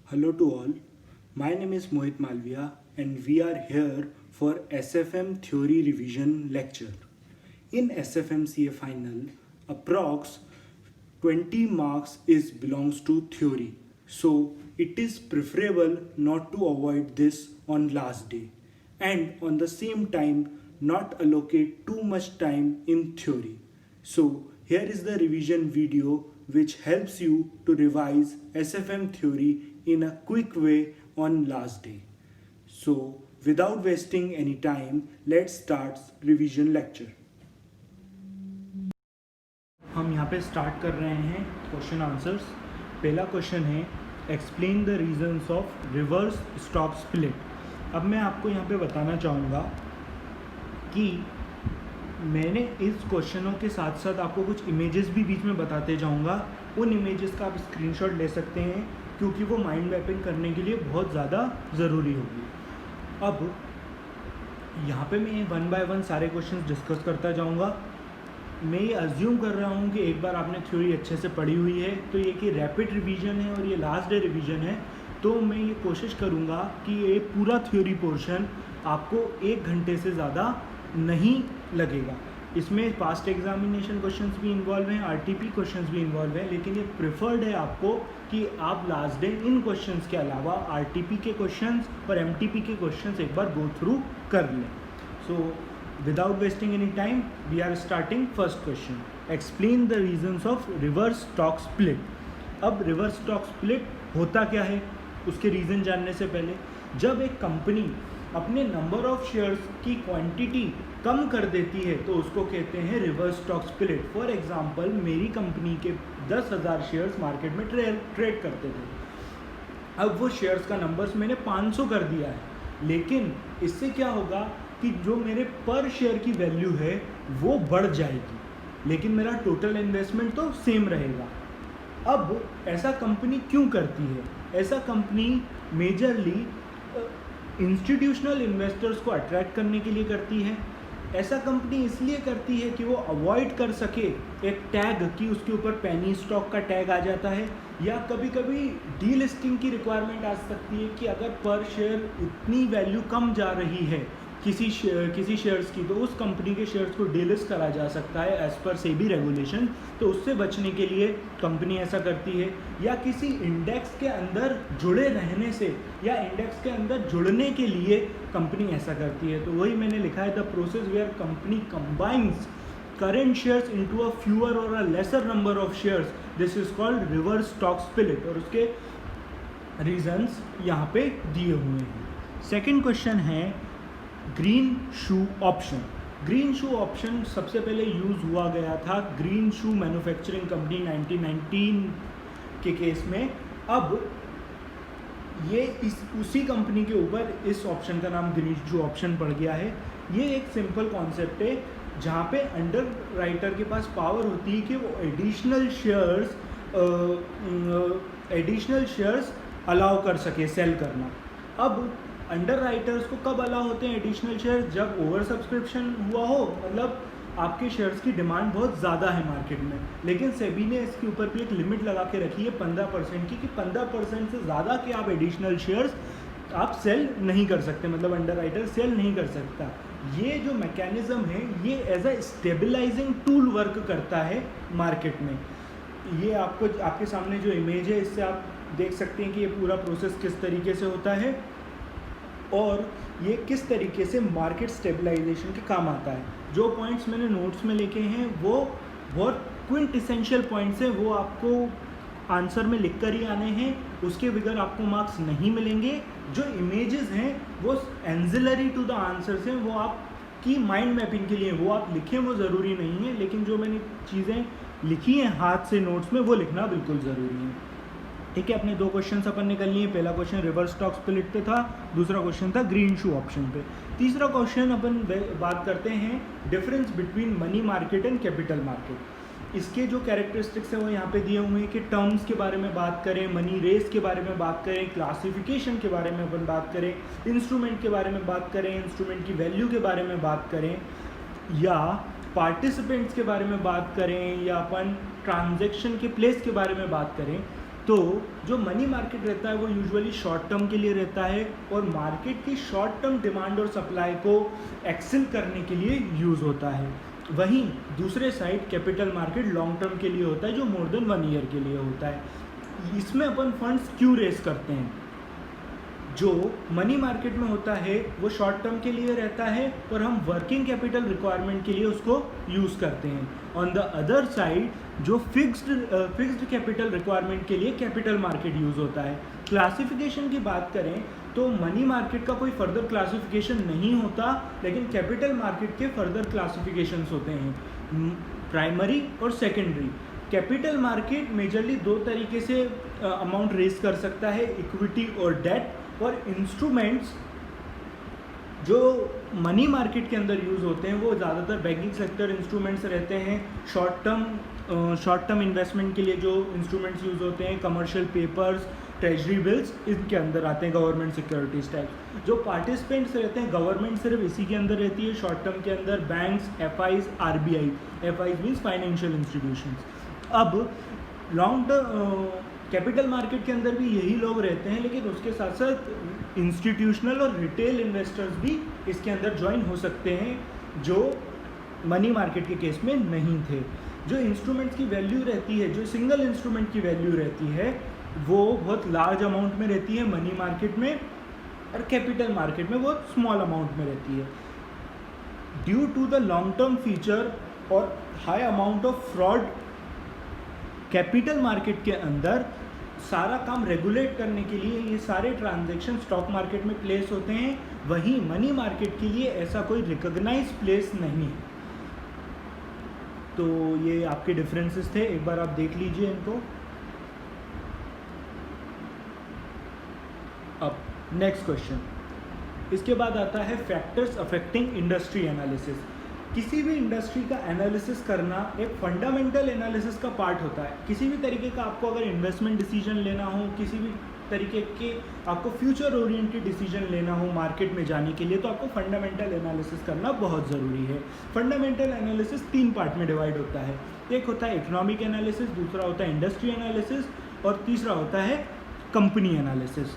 Hello to all. My name is Mohit Malviya and we are here for SFM Theory Revision lecture. In SFM CA final, approx 20 marks is belongs to theory. So it is preferable not to avoid this on last day and on the same time not allocate too much time in theory. So here is the revision video which helps you to revise SFM theory in a quick way on last day. So without wasting any time, let's start revision lecture. हम यहाँ पे start कर रहे हैं question answers. पहला question है explain the reasons of reverse stock split. अब मैं आपको यहाँ पे बताना चाहूँगा कि मैंने इस क्वेश्चनों के साथ साथ आपको कुछ इमेजेस भी बीच में बताते जाऊँगा. उन इमेजेस का आप स्क्रीनशॉट ले सकते हैं क्योंकि वो माइंड मैपिंग करने के लिए बहुत ज़्यादा ज़रूरी होगी. अब यहाँ पे मैं वन बाय वन सारे क्वेश्चंस डिस्कस करता जाऊँगा. मैं ये अज्यूम कर रहा हूँ कि एक बार आपने थ्योरी अच्छे से पढ़ी हुई है, तो ये कि रैपिड रिवीजन है और ये लास्ट डे रिवीजन है, तो मैं ये कोशिश करूँगा कि ये पूरा थ्योरी पोर्शन आपको 1 घंटे से ज़्यादा नहीं लगेगा. इसमें पास्ट एग्जामिनेशन क्वेश्चंस भी इन्वॉल्व हैं, आरटीपी क्वेश्चंस भी इन्वॉल्व हैं, लेकिन ये प्रेफर्ड है आपको कि आप लास्ट डे इन क्वेश्चंस के अलावा आरटीपी के क्वेश्चंस और एमटीपी के क्वेश्चंस एक बार गो थ्रू कर लें. सो without wasting any time, we are starting first question. Explain the reasons of reverse stock split. अब reverse stock split होता क्या है उसके रीज़न जानने से पहले, जब एक कंपनी अपने नंबर ऑफ शेयर्स की क्वांटिटी कम कर देती है तो उसको कहते हैं reverse stock split. For example मेरी कंपनी के 10,000 शेयर्स मार्केट में ट्रेड करते थे. अब वो शेयर्स का नंबर्स मैंने 500 कर दिया है, लेकिन इससे क्या होगा कि जो मेरे पर शेयर की वैल्यू है वो बढ़ जाएगी, लेकिन मेरा टोटल इन्वेस्टमेंट तो सेम रहेगा. अब ऐसा कंपनी क्यों करती है? ऐसा कंपनी मेजरली इंस्टीट्यूशनल इन्वेस्टर्स को अट्रैक्ट करने के लिए करती है. ऐसा कंपनी इसलिए करती है कि वो अवॉइड कर सके एक टैग कि उसके ऊपर पेनी स्टॉक का टैग आ जाता है, या कभी कभी डीलिस्टिंग की रिक्वायरमेंट आ सकती है कि अगर पर शेयर इतनी वैल्यू कम जा रही है किसी शेयर्स की, तो उस कंपनी के शेयर्स को डीलिस्ट करा जा सकता है एज पर सेबी रेगुलेशन. तो उससे बचने के लिए कंपनी ऐसा करती है, या किसी इंडेक्स के अंदर जुड़े रहने से या इंडेक्स के अंदर जुड़ने के लिए कंपनी ऐसा करती है. तो वही मैंने लिखा है, the process where company combines current shares into a fewer or a lesser number of shares, this is called reverse stock split. और उसके रीजंस यहाँ पे दिए हुए हैं. सेकंड क्वेश्चन है ग्रीन शू ऑप्शन. ग्रीन शू ऑप्शन सबसे पहले यूज़ हुआ गया था ग्रीन शू मैन्युफैक्चरिंग कंपनी 1919 के केस में. अब ये उसी कंपनी के ऊपर इस ऑप्शन का नाम ग्रीन शू ऑप्शन पड़ गया है. ये एक सिंपल कॉन्सेप्ट है जहाँ पे अंडर राइटर के पास पावर होती है कि वो एडिशनल शेयर्स अलाउ कर सके सेल करना. अब अंडर राइटर्स को कब अलाउ होते हैं एडिशनल शेयर्स? जब ओवर सब्सक्रिप्शन हुआ हो, मतलब आपके शेयर्स की डिमांड बहुत ज़्यादा है मार्केट में. लेकिन सेबी ने इसके ऊपर भी एक लिमिट लगा के रखी है 15% की, कि 15% से ज़्यादा के आप एडिशनल शेयर्स आप सेल नहीं कर सकते, मतलब अंडर राइटर सेल नहीं कर सकता. ये जो मैकेनिज़्म है ये as a stabilising tool work करता है मार्केट में. ये आपको आपके सामने जो इमेज है इससे आप देख सकते हैं कि ये पूरा प्रोसेस किस तरीके से होता है और ये किस तरीके से मार्केट स्टेबलाइजेशन के काम आता है. जो पॉइंट्स मैंने नोट्स में लिखे हैं वो बहुत क्विंट इसेंशियल पॉइंट्स हैं, वो आपको आंसर में लिख कर ही आने हैं, उसके बगैर आपको मार्क्स नहीं मिलेंगे. जो इमेजेस हैं वो एंजिलरी टू द आंसर्स हैं, वो आपकी माइंड मैपिंग के लिए, वो आप लिखें वो ज़रूरी नहीं है, लेकिन जो मैंने चीज़ें लिखी हैं हाथ से नोट्स में वो लिखना बिल्कुल ज़रूरी है. ठीक है, अपने 2 क्वेश्चन अपन ने कर लिए. पहला क्वेश्चन रिवर्स स्टॉक स्प्लिट पे था, दूसरा क्वेश्चन था ग्रीन शू ऑप्शन पे. तीसरा क्वेश्चन अपन बात करते हैं difference between money market and capital market. इसके जो कैरेक्टरिस्टिक्स हैं वो यहाँ पे दिए हुए हैं कि टर्म्स के बारे में बात करें, मनी रेस के बारे में बात करें, क्लासिफिकेशन के बारे में अपन बात करें, इंस्ट्रूमेंट के बारे में बात करें, इंस्ट्रूमेंट की वैल्यू के बारे में बात करें, या पार्टिसिपेंट्स के बारे में बात करें, या अपन ट्रांजैक्शन के प्लेस के बारे में बात करें. तो जो मनी मार्केट रहता है वो यूजुअली शॉर्ट टर्म के लिए रहता है और मार्केट की शॉर्ट टर्म डिमांड और सप्लाई को एक्सेल करने के लिए यूज़ होता है। वहीं दूसरे side capital market long term के लिए होता है, जो मोर देन 1 ईयर के लिए होता है। इसमें अपन फंड्स क्यों रेस करते हैं? जो मनी मार्केट में होता है वो शॉर्ट टर्म के लिए रहता है और हम वर्किंग कैपिटल रिक्वायरमेंट के लिए उसको यूज़ करते हैं। ऑन द अदर साइड जो फिक्स्ड कैपिटल रिक्वायरमेंट के लिए कैपिटल मार्केट यूज़ होता है। क्लासिफिकेशन की बात करें तो मनी मार्केट का कोई फर्दर क्लासिफिकेशन नहीं होता, लेकिन कैपिटल मार्केट के फर्दर क्लासिफिकेशंस होते हैं, प्राइमरी और सेकेंडरी। कैपिटल मार्केट मेजरली 2 तरीके से अमाउंट रेज कर सकता है, इक्विटी और डेट। और इंस्ट्रूमेंट्स जो मनी मार्केट के अंदर यूज़ होते हैं वो ज़्यादातर बैंकिंग सेक्टर इंस्ट्रूमेंट्स रहते हैं। शॉर्ट टर्म इन्वेस्टमेंट के लिए जो इंस्ट्रूमेंट्स यूज़ होते हैं, कमर्शियल पेपर्स, ट्रेजरी बिल्स, इनके अंदर आते हैं गवर्नमेंट सिक्योरिटीज टाइप। जो पार्टिसिपेंट्स रहते हैं, गवर्नमेंट सिर्फ इसी के अंदर रहती है शॉर्ट टर्म के अंदर, banks, FIIs, RBI. FIIs means financial institutions. अब लॉन्ग टर्म कैपिटल मार्केट के अंदर भी यही लोग रहते हैं, लेकिन उसके साथ साथ इंस्टीट्यूशनल और रिटेल इन्वेस्टर्स भी इसके अंदर ज्वाइन हो सकते हैं, जो मनी मार्केट के केस में नहीं थे। जो इंस्ट्रूमेंट्स की वैल्यू रहती है, जो सिंगल इंस्ट्रूमेंट की वैल्यू रहती है, वो बहुत लार्ज अमाउंट में रहती है मनी मार्केट में, और कैपिटल मार्केट में बहुत स्मॉल अमाउंट में रहती है। Due to the long term feature और high amount of fraud, capital market के अंदर सारा काम रेगुलेट करने के लिए ये सारे ट्रांजैक्शन स्टॉक मार्केट में प्लेस होते हैं। वहीं मनी मार्केट के लिए ऐसा कोई रिकॉग्नाइज प्लेस नहीं है। तो ये आपके डिफरेंसेस थे, एक बार आप देख लीजिए इनको। अब नेक्स्ट क्वेश्चन, इसके बाद आता है फैक्टर्स अफेक्टिंग इंडस्ट्री एनालिसिस। किसी भी इंडस्ट्री का एनालिसिस करना एक फंडामेंटल एनालिसिस का पार्ट होता है। किसी भी तरीके का आपको अगर इन्वेस्टमेंट डिसीजन लेना हो, किसी भी तरीके के आपको फ्यूचर ओरिएंटेड डिसीजन लेना हो मार्केट में जाने के लिए, तो आपको फंडामेंटल एनालिसिस करना बहुत ज़रूरी है। फंडामेंटल एनालिसिस 3 पार्ट में डिवाइड होता है। एक होता है इकोनॉमिक एनालिसिस, दूसरा होता है इंडस्ट्री एनालिसिस, और तीसरा होता है कंपनी एनालिसिस।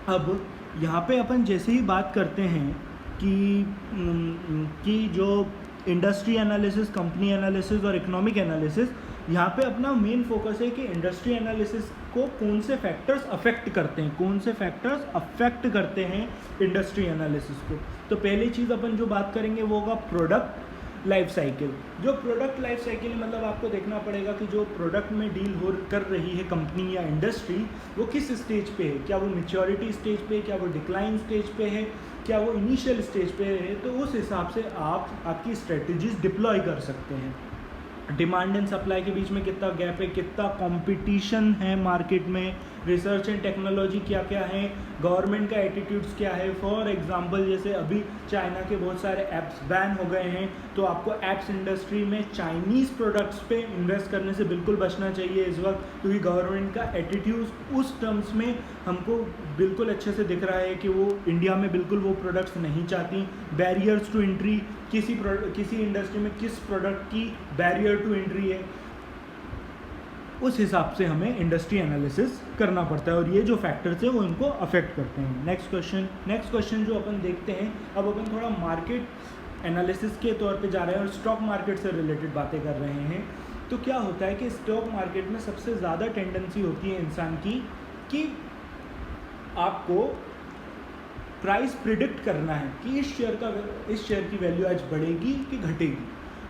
अब यहाँ पे अपन जैसे ही बात करते हैं कि जो इंडस्ट्री एनालिसिस, कंपनी एनालिसिस और इकोनॉमिक एनालिसिस, यहाँ पे अपना मेन फोकस है कि इंडस्ट्री एनालिसिस को कौन से फैक्टर्स अफेक्ट करते हैं, कौन से फैक्टर्स अफेक्ट करते हैं इंडस्ट्री एनालिसिस को। तो पहली चीज़ अपन जो बात करेंगे वो होगा प्रोडक्ट लाइफ साइकिल। जो प्रोडक्ट लाइफ साइकिल है, मतलब आपको देखना पड़ेगा कि जो प्रोडक्ट में डील कर रही है कंपनी या इंडस्ट्री, वो किस स्टेज पे है। क्या वो मैच्योरिटी स्टेज पे है, क्या वो डिक्लाइन स्टेज पे है, क्या वो इनिशियल स्टेज पे है। तो उस हिसाब से आप आपकी स्ट्रेटजीज डिप्लॉय कर सकते हैं। डिमांड एंड सप्लाई के बीच में कितना गैप है, कितना कंपटीशन है मार्केट में, रिसर्च एंड टेक्नोलॉजी क्या क्या है, गवर्नमेंट का एटीट्यूड्स क्या है। फॉर एग्जांपल जैसे अभी चाइना के बहुत सारे ऐप्स बैन हो गए हैं, तो आपको ऐप्स इंडस्ट्री में चाइनीज़ प्रोडक्ट्स पे इन्वेस्ट करने से बिल्कुल बचना चाहिए इस वक्त, क्योंकि गवर्नमेंट का एटीट्यूड उस टर्म्स में हमको बिल्कुल अच्छे से दिख रहा है कि वो इंडिया में बिल्कुल वो प्रोडक्ट्स नहीं चाहती। बैरियर्स टू एंट्री, किसी इंडस्ट्री में किस प्रोडक्ट की बैरियर टू एंट्री है, उस हिसाब से हमें इंडस्ट्री एनालिसिस करना पड़ता है, और ये जो फैक्टर्स हैं वो इनको अफेक्ट करते हैं। नेक्स्ट क्वेश्चन जो अपन देखते हैं, अब अपन थोड़ा मार्केट एनालिसिस के तौर पे जा रहे हैं और स्टॉक मार्केट से रिलेटेड बातें कर रहे हैं। तो क्या होता है कि स्टॉक मार्केट में सबसे ज़्यादा टेंडेंसी होती है इंसान की कि आपको प्राइस प्रिडिक्ट करना है कि इस शेयर की वैल्यू आज बढ़ेगी कि घटेगी।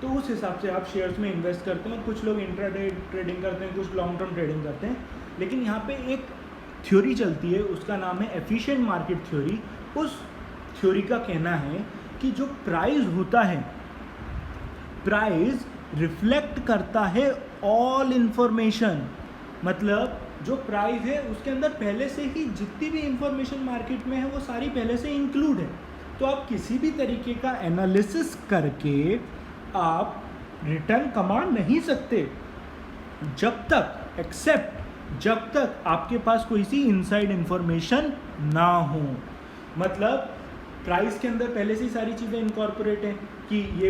तो उस हिसाब से आप शेयर्स में इन्वेस्ट करते हैं। कुछ लोग इंट्राडे ट्रेडिंग करते हैं, कुछ लॉन्ग टर्म ट्रेडिंग करते हैं। लेकिन यहाँ पे एक थ्योरी चलती है, उसका नाम है एफिशिएंट मार्केट थ्योरी। उस थ्योरी का कहना है कि जो प्राइस होता है, प्राइस रिफ्लेक्ट करता है ऑल इंफॉर्मेशन। मतलब जो प्राइस है उसके अंदर पहले से ही जितनी भी इंफॉर्मेशन मार्केट में है वो सारी पहले से इंक्लूड है। तो आप किसी भी तरीके का एनालिसिस करके आप रिटर्न कमा नहीं सकते जब तक आपके पास कोई सी इनसाइड इंफॉर्मेशन ना हो। मतलब प्राइस के अंदर पहले से ही सारी चीज़ें इनकॉर्पोरेट हैं कि ये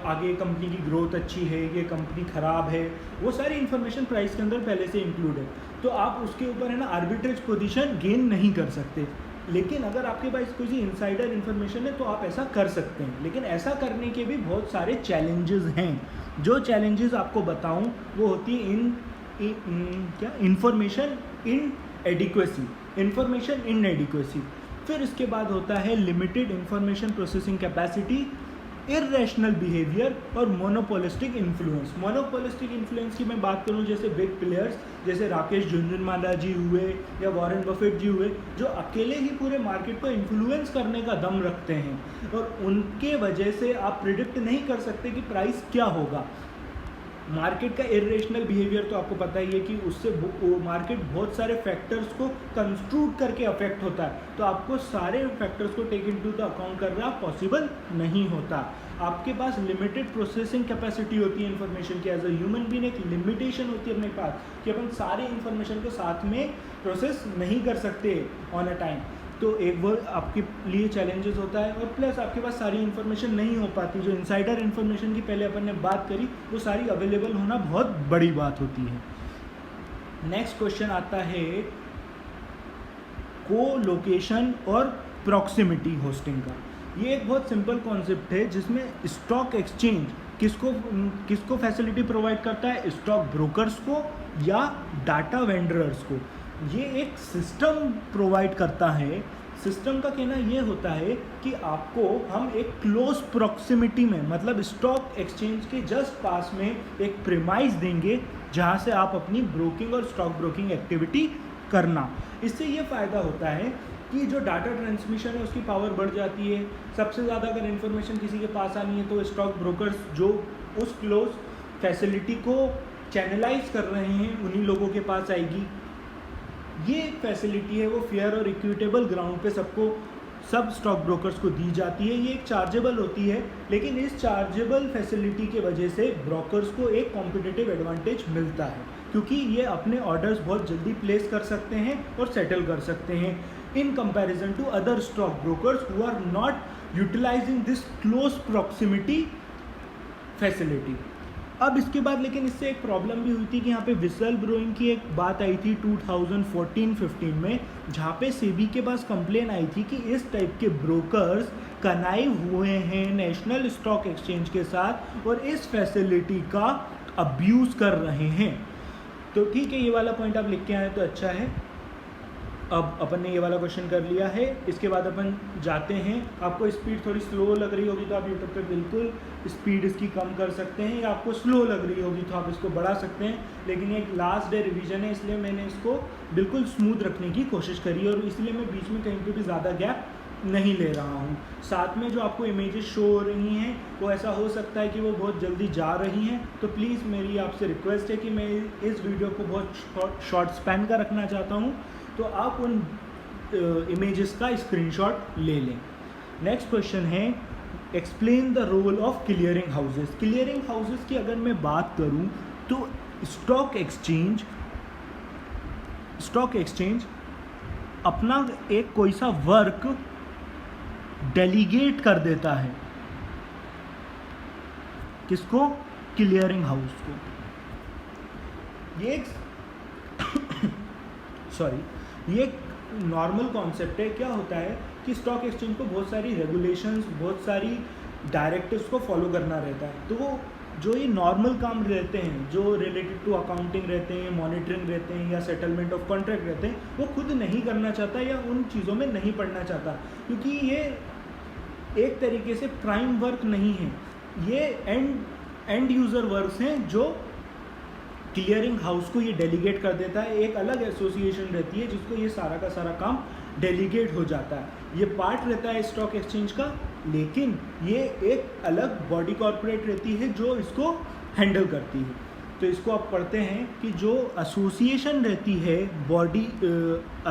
आगे कंपनी की ग्रोथ अच्छी है, ये कंपनी ख़राब है, वो सारी इन्फॉर्मेशन प्राइस के अंदर पहले से इंक्लूड है। तो आप उसके ऊपर है ना आर्बिट्रेज पोजीशन गेन नहीं कर सकते। लेकिन अगर आपके पास कोई इनसाइडर इन्फॉर्मेशन है तो आप ऐसा कर सकते हैं, लेकिन ऐसा करने के भी बहुत सारे चैलेंजेस हैं। जो चैलेंजेस आपको बताऊं वो होती है इंफॉर्मेशन इन एडिक्वेसी। फिर इसके बाद होता है limited information processing capacity, irrational behaviour और मोनोपोलिस्टिक इन्फ्लुएंस। मोनोपोलिस्टिक इन्फ्लुएंस की मैं बात करूं जैसे बिग प्लेयर्स जैसे राकेश झुनझुनवाला जी हुए या वॉरेन बफेट जी हुए, जो अकेले ही पूरे मार्केट को इन्फ्लुएंस करने का दम रखते हैं और उनके वजह से आप प्रिडिक्ट नहीं कर सकते कि प्राइस क्या होगा। मार्केट का इरेशनल बिहेवियर तो आपको पता ही है कि उससे मार्केट बहुत सारे फैक्टर्स को कंस्ट्रूट करके अफेक्ट होता है, तो आपको सारे फैक्टर्स को टेक इनटू द अकाउंट करना पॉसिबल नहीं होता। आपके पास लिमिटेड प्रोसेसिंग कैपेसिटी होती है इन्फॉर्मेशन की। एज अ ह्यूमन बीइंग एक लिमिटेशन होती है अपने पास कि अपन सारे इन्फॉर्मेशन को साथ में प्रोसेस नहीं कर सकते ऑन अ टाइम, तो एक वो आपके लिए चैलेंजेस होता है। और प्लस आपके पास सारी इन्फॉर्मेशन नहीं हो पाती, जो इनसाइडर इन्फॉर्मेशन की पहले अपन ने बात करी वो सारी अवेलेबल होना बहुत बड़ी बात होती है। नेक्स्ट क्वेश्चन आता है को-लोकेशन और प्रॉक्सिमिटी होस्टिंग का। ये एक बहुत सिंपल कॉन्सेप्ट है जिसमें स्टॉक एक्सचेंज किसको फैसिलिटी प्रोवाइड करता है, स्टॉक ब्रोकर्स को या डाटा वेंडर्स को। ये एक सिस्टम प्रोवाइड करता है। सिस्टम का कहना ये होता है कि आपको हम एक क्लोज प्रॉक्सिमिटी में, मतलब स्टॉक एक्सचेंज के जस्ट पास में एक प्रीमाइस देंगे जहाँ से आप अपनी ब्रोकिंग और स्टॉक ब्रोकिंग एक्टिविटी करना। इससे ये फ़ायदा होता है कि जो डाटा ट्रांसमिशन है उसकी पावर बढ़ जाती है। सबसे ज़्यादा अगर इन्फॉर्मेशन किसी के पास आनी है तो स्टॉक ब्रोकर्स जो उस क्लोज फैसिलिटी को चैनलाइज कर रहे हैं उन्हीं लोगों के पास आएगी। ये एक फैसिलिटी है वो फेयर और इक्विटेबल ग्राउंड पे सब स्टॉक ब्रोकर्स को दी जाती है। ये एक चार्जेबल होती है, लेकिन इस चार्जेबल फैसिलिटी के वजह से ब्रोकर्स को एक कॉम्पिटिटिव एडवांटेज मिलता है क्योंकि ये अपने ऑर्डर्स बहुत जल्दी प्लेस कर सकते हैं और सेटल कर सकते हैं in comparison to other stock brokers who are not utilising this close proximity facility. अब इसके बाद लेकिन इससे एक प्रॉब्लम भी हुई थी कि यहाँ पे विसल ब्लोइंग की एक बात आई थी 2014-15 में, जहाँ पे सेबी के पास कंप्लेन आई थी कि इस टाइप के ब्रोकर्स कनाइव हुए हैं नेशनल स्टॉक एक्सचेंज के साथ और इस फैसिलिटी का अब्यूज़ कर रहे हैं। तो ठीक है, ये वाला पॉइंट आप लिख के आए तो अच्छा है। अब अपन ने ये वाला क्वेश्चन कर लिया है। इसके बाद अपन जाते हैं। आपको स्पीड थोड़ी स्लो लग रही होगी तो आप यूट्यूब पे बिल्कुल स्पीड इसकी कम कर सकते हैं, या आपको स्लो लग रही होगी तो आप इसको बढ़ा सकते हैं। लेकिन ये लास्ट डे रिवीजन है इसलिए मैंने इसको बिल्कुल स्मूथ रखने की कोशिश करी और इसलिए मैं बीच में कहीं पर भी ज़्यादा गैप नहीं ले रहा हूँ। साथ में जो आपको इमेजेस शो हो रही हैं वो ऐसा हो सकता है कि वो बहुत जल्दी जा रही हैं, तो प्लीज़ मेरी आपसे रिक्वेस्ट है कि मैं इस वीडियो को बहुत शॉर्ट स्पैन का रखना चाहता हूँ, तो आप उन इमेजेस का स्क्रीनशॉट ले लें। नेक्स्ट क्वेश्चन है explain the role of clearing houses. Clearing houses की अगर मैं बात करूं तो स्टॉक एक्सचेंज अपना एक कोई सा वर्क डेलीगेट कर देता है। किसको? क्लियरिंग हाउस को। ये एक नॉर्मल कॉन्सेप्ट है। क्या होता है कि स्टॉक एक्सचेंज को बहुत सारी रेगुलेशंस, बहुत सारी डायरेक्टिव्स को फॉलो करना रहता है। तो वो जो ये नॉर्मल काम रहते हैं जो रिलेटेड टू अकाउंटिंग रहते हैं, मॉनिटरिंग रहते हैं या सेटलमेंट ऑफ कॉन्ट्रैक्ट रहते हैं, वो खुद नहीं करना चाहता या उन चीज़ों में नहीं पढ़ना चाहता, क्योंकि ये एक तरीके से प्राइम वर्क नहीं है। ये एंड यूज़र वर्क्स हैं जो क्लियरिंग हाउस को ये डेलीगेट कर देता है। एक अलग एसोसिएशन रहती है जिसको ये सारा का सारा काम डेलीगेट हो जाता है। ये पार्ट रहता है स्टॉक एक्सचेंज का, लेकिन ये एक अलग बॉडी कॉर्पोरेट रहती है जो इसको हैंडल करती है। तो इसको आप पढ़ते हैं कि जो एसोसिएशन रहती है,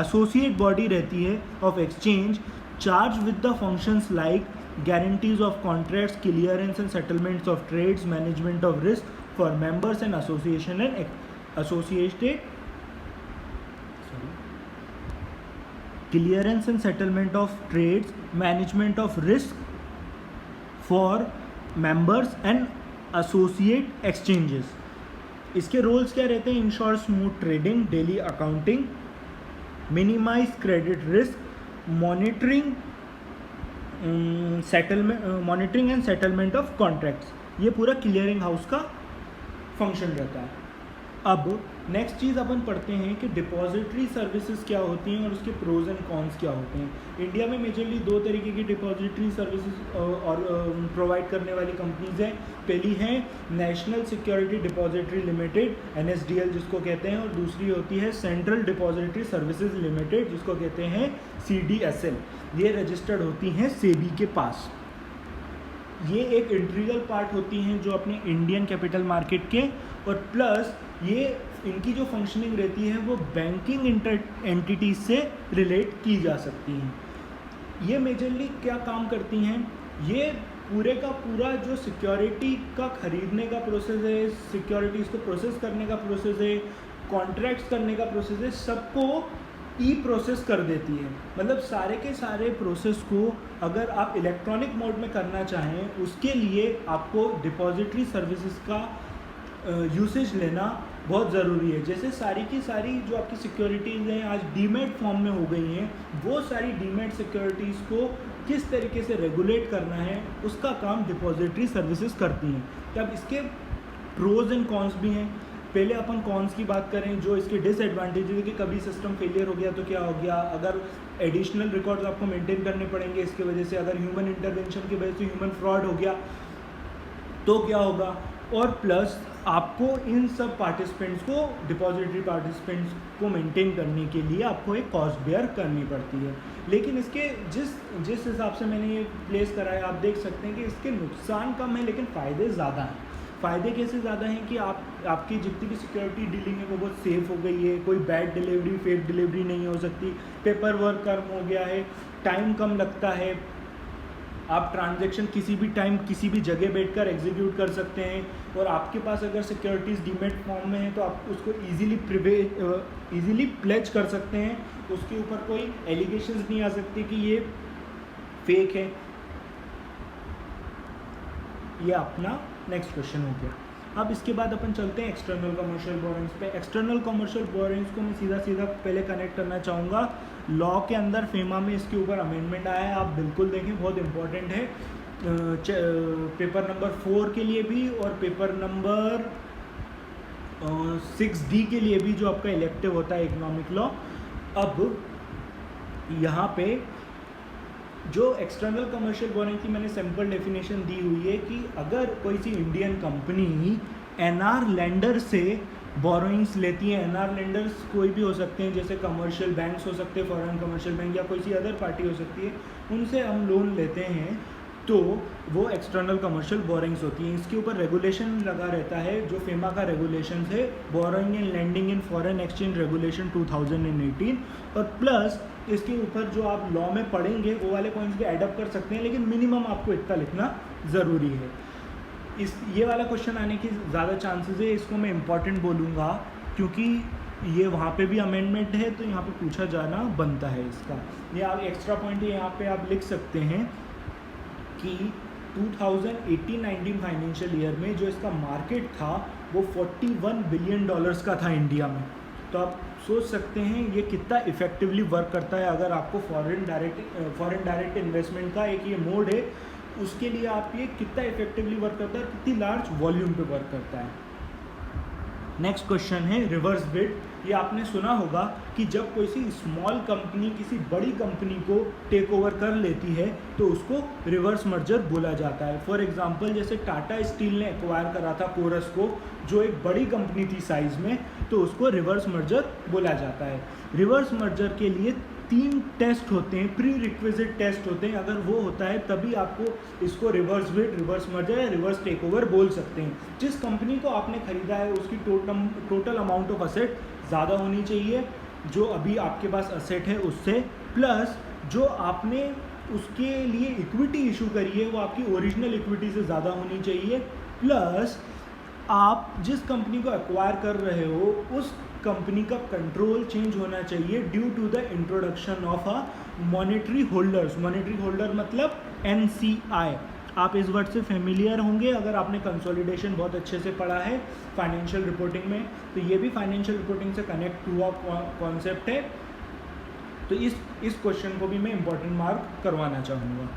एसोसिएट बॉडी रहती है of exchange, charge with the functions like guarantees of contracts, clearance and settlements of trades, management of risk for members and association and associated clearance and settlement of trades, management of risk for members and associate exchanges. इसके roles क्या रहते हैं? Ensure smooth trading, daily accounting, minimise credit risk, monitoring and settlement of contracts. ये पूरा clearing house का function रहता है। अब नेक्स्ट चीज़ अपन पढ़ते हैं कि डिपॉजिटरी सर्विसेज क्या होती हैं और उसके प्रोज एंड कॉन्स क्या होते हैं। इंडिया में मेजरली दो तरीके की डिपॉजिटरी सर्विसेज और प्रोवाइड करने वाली कंपनीज हैं। पहली है national security depository limited, NSDL जिसको कहते हैं, और दूसरी होती है सेंट्रल डिपॉजिटरी सर्विसेज लिमिटेड जिसको कहते हैं CDSL। ये रजिस्टर्ड होती हैं सेबी के पास। ये एक इंटीग्रल पार्ट होती हैं जो अपने इंडियन कैपिटल मार्केट के, और प्लस ये इनकी जो फंक्शनिंग रहती है वो बैंकिंग एंटिटीज से रिलेट की जा सकती हैं। ये मेजरली क्या काम करती हैं? ये पूरे का पूरा जो सिक्योरिटी का खरीदने का प्रोसेस है, सिक्योरिटीज़ को प्रोसेस करने का प्रोसेस है, कॉन्ट्रैक्ट्स करने का प्रोसेस है, सबको प्रोसेस कर देती है। मतलब सारे के सारे प्रोसेस को अगर आप इलेक्ट्रॉनिक मोड में करना चाहें उसके लिए आपको डिपॉजिटरी सर्विसेज का यूसेज लेना बहुत ज़रूरी है। जैसे सारी की सारी जो आपकी सिक्योरिटीज़ हैं आज डीमेट फॉर्म में हो गई हैं, वो सारी डीमेट सिक्योरिटीज़ को किस तरीके से रेगुलेट करना है उसका काम डिपॉजिटरी सर्विसेज करती हैं। तब इसके प्रोज एंड कॉन्स भी हैं। पहले अपन कॉन्स की बात करें, जो इसके डिसएडवांटेजेस है कि कभी सिस्टम फेलियर हो गया तो क्या हो गया, अगर एडिशनल रिकॉर्ड्स आपको मेंटेन करने पड़ेंगे इसके वजह से, अगर ह्यूमन इंटरवेंशन की वजह से ह्यूमन फ्रॉड हो गया तो क्या होगा, और प्लस आपको इन सब पार्टिसिपेंट्स को, डिपॉजिटरी पार्टिसिपेंट्स को मेंटेन करने के लिए आपको एक कॉस्ट बेयर करनी पड़ती है। लेकिन इसके जिस हिसाब से मैंने ये प्लेस करा है आप देख सकते हैं कि इसके नुकसान कम है लेकिन फ़ायदे ज़्यादा हैं। फ़ायदे कैसे ज़्यादा हैं कि आपकी जितनी भी सिक्योरिटी डीलिंग है वो बहुत सेफ़ हो गई है, कोई बैड डिलीवरी, फेक डिलीवरी नहीं हो सकती, पेपर वर्क कम हो गया है, टाइम कम लगता है, आप ट्रांजैक्शन किसी भी टाइम किसी भी जगह बैठकर एग्जीक्यूट कर सकते हैं, और आपके पास अगर सिक्योरिटीज़ डीमेट फॉर्म में है तो आप उसको ईज़िली प्लेज कर सकते हैं, उसके ऊपर कोई एलिगेशंस नहीं आ सकते कि ये फेक है। ये अपना नेक्स्ट क्वेश्चन हो गया। अब इसके बाद अपन चलते हैं एक्सटर्नल कमर्शियल बोरोइंग्स पे। एक्सटर्नल कमर्शियल बोरोइंग्स को मैं सीधा पहले कनेक्ट करना चाहूँगा लॉ के अंदर। फेमा में इसके ऊपर अमेंडमेंट आया है, आप बिल्कुल देखें, बहुत इंपॉर्टेंट है पेपर नंबर 4 के लिए भी और पेपर नंबर 6D के लिए भी, जो आपका इलेक्टिव होता है इकोनॉमिक लॉ। अब यहाँ पे जो एक्सटर्नल कमर्शियल बोरोइंग की मैंने सिंपल डेफिनेशन दी हुई है कि अगर कोई सी इंडियन कंपनी एनआर लेंडर से बोरोइंग्स लेती है, एनआर लेंडर्स कोई भी हो सकते हैं, जैसे कमर्शियल बैंक्स हो सकते हैं, फॉरेन कमर्शियल बैंक या कोई सी अदर पार्टी हो सकती है, उनसे हम लोन लेते हैं तो वो एक्सटर्नल कमर्शियल बोरोइंग्स होती हैं। इसके ऊपर रेगुलेशन लगा रहता है, जो फेमा का रेगुलेशन है, borrowing and lending in foreign exchange regulation 2018, और प्लस इसके ऊपर जो आप लॉ में पढ़ेंगे वो वाले पॉइंट्स भी एडअप कर सकते हैं, लेकिन मिनिमम आपको इतना लिखना ज़रूरी है। ये वाला क्वेश्चन आने की ज़्यादा चांसेस है, इसको मैं इम्पॉर्टेंट बोलूँगा क्योंकि ये वहाँ पे भी अमेंडमेंट है तो यहाँ पे पूछा जाना बनता है इसका। ये आप एक्स्ट्रा पॉइंट यहाँ पे आप लिख सकते हैं कि 2018-19 फाइनेंशियल ईयर में जो इसका मार्केट था वो $41 बिलियन का था इंडिया में। तो आप सोच सकते हैं ये कितना इफ़ेक्टिवली वर्क करता है। अगर आपको फॉरेन डायरेक्ट इन्वेस्टमेंट का एक ये मोड है, उसके लिए आप ये कितना इफेक्टिवली वर्क करता है, कितनी लार्ज वॉल्यूम पे वर्क करता है। नेक्स्ट क्वेश्चन है रिवर्स बिड। ये आपने सुना होगा कि जब कोई सी स्मॉल कंपनी किसी बड़ी कंपनी को टेक ओवर कर लेती है तो उसको रिवर्स मर्जर बोला जाता है। फॉर एग्जांपल जैसे टाटा स्टील ने एक्वायर करा था कोरस को, जो एक बड़ी कंपनी थी साइज़ में, तो उसको रिवर्स मर्जर बोला जाता है। रिवर्स मर्जर के लिए 3 टेस्ट होते हैं, प्री रिक्विजिट टेस्ट होते हैं। अगर वो होता है तभी आपको इसको रिवर्स बिड, रिवर्स मर्जर या रिवर्स टेक ओवर बोल सकते हैं। जिस कंपनी को आपने खरीदा है उसकी टोटल अमाउंट ऑफ असेट ज़्यादा होनी चाहिए जो अभी आपके पास असेट है उससे, प्लस जो आपने उसके लिए इक्विटी इशू करी है वो आपकी ओरिजिनल इक्विटी से ज़्यादा होनी चाहिए, प्लस आप जिस कंपनी को एक्वायर कर रहे हो उस कंपनी का कंट्रोल चेंज होना चाहिए due to the introduction of a monetary holders. Monetary holder मतलब NCI। आप इस वर्ड से फेमिलियर होंगे अगर आपने कंसोलिडेशन बहुत अच्छे से पढ़ा है फाइनेंशियल रिपोर्टिंग में, तो ये भी फाइनेंशियल रिपोर्टिंग से कनेक्ट हुआ कॉन्सेप्ट है। तो इस क्वेश्चन को भी मैं इंपॉर्टेंट मार्क करवाना चाहूँगा।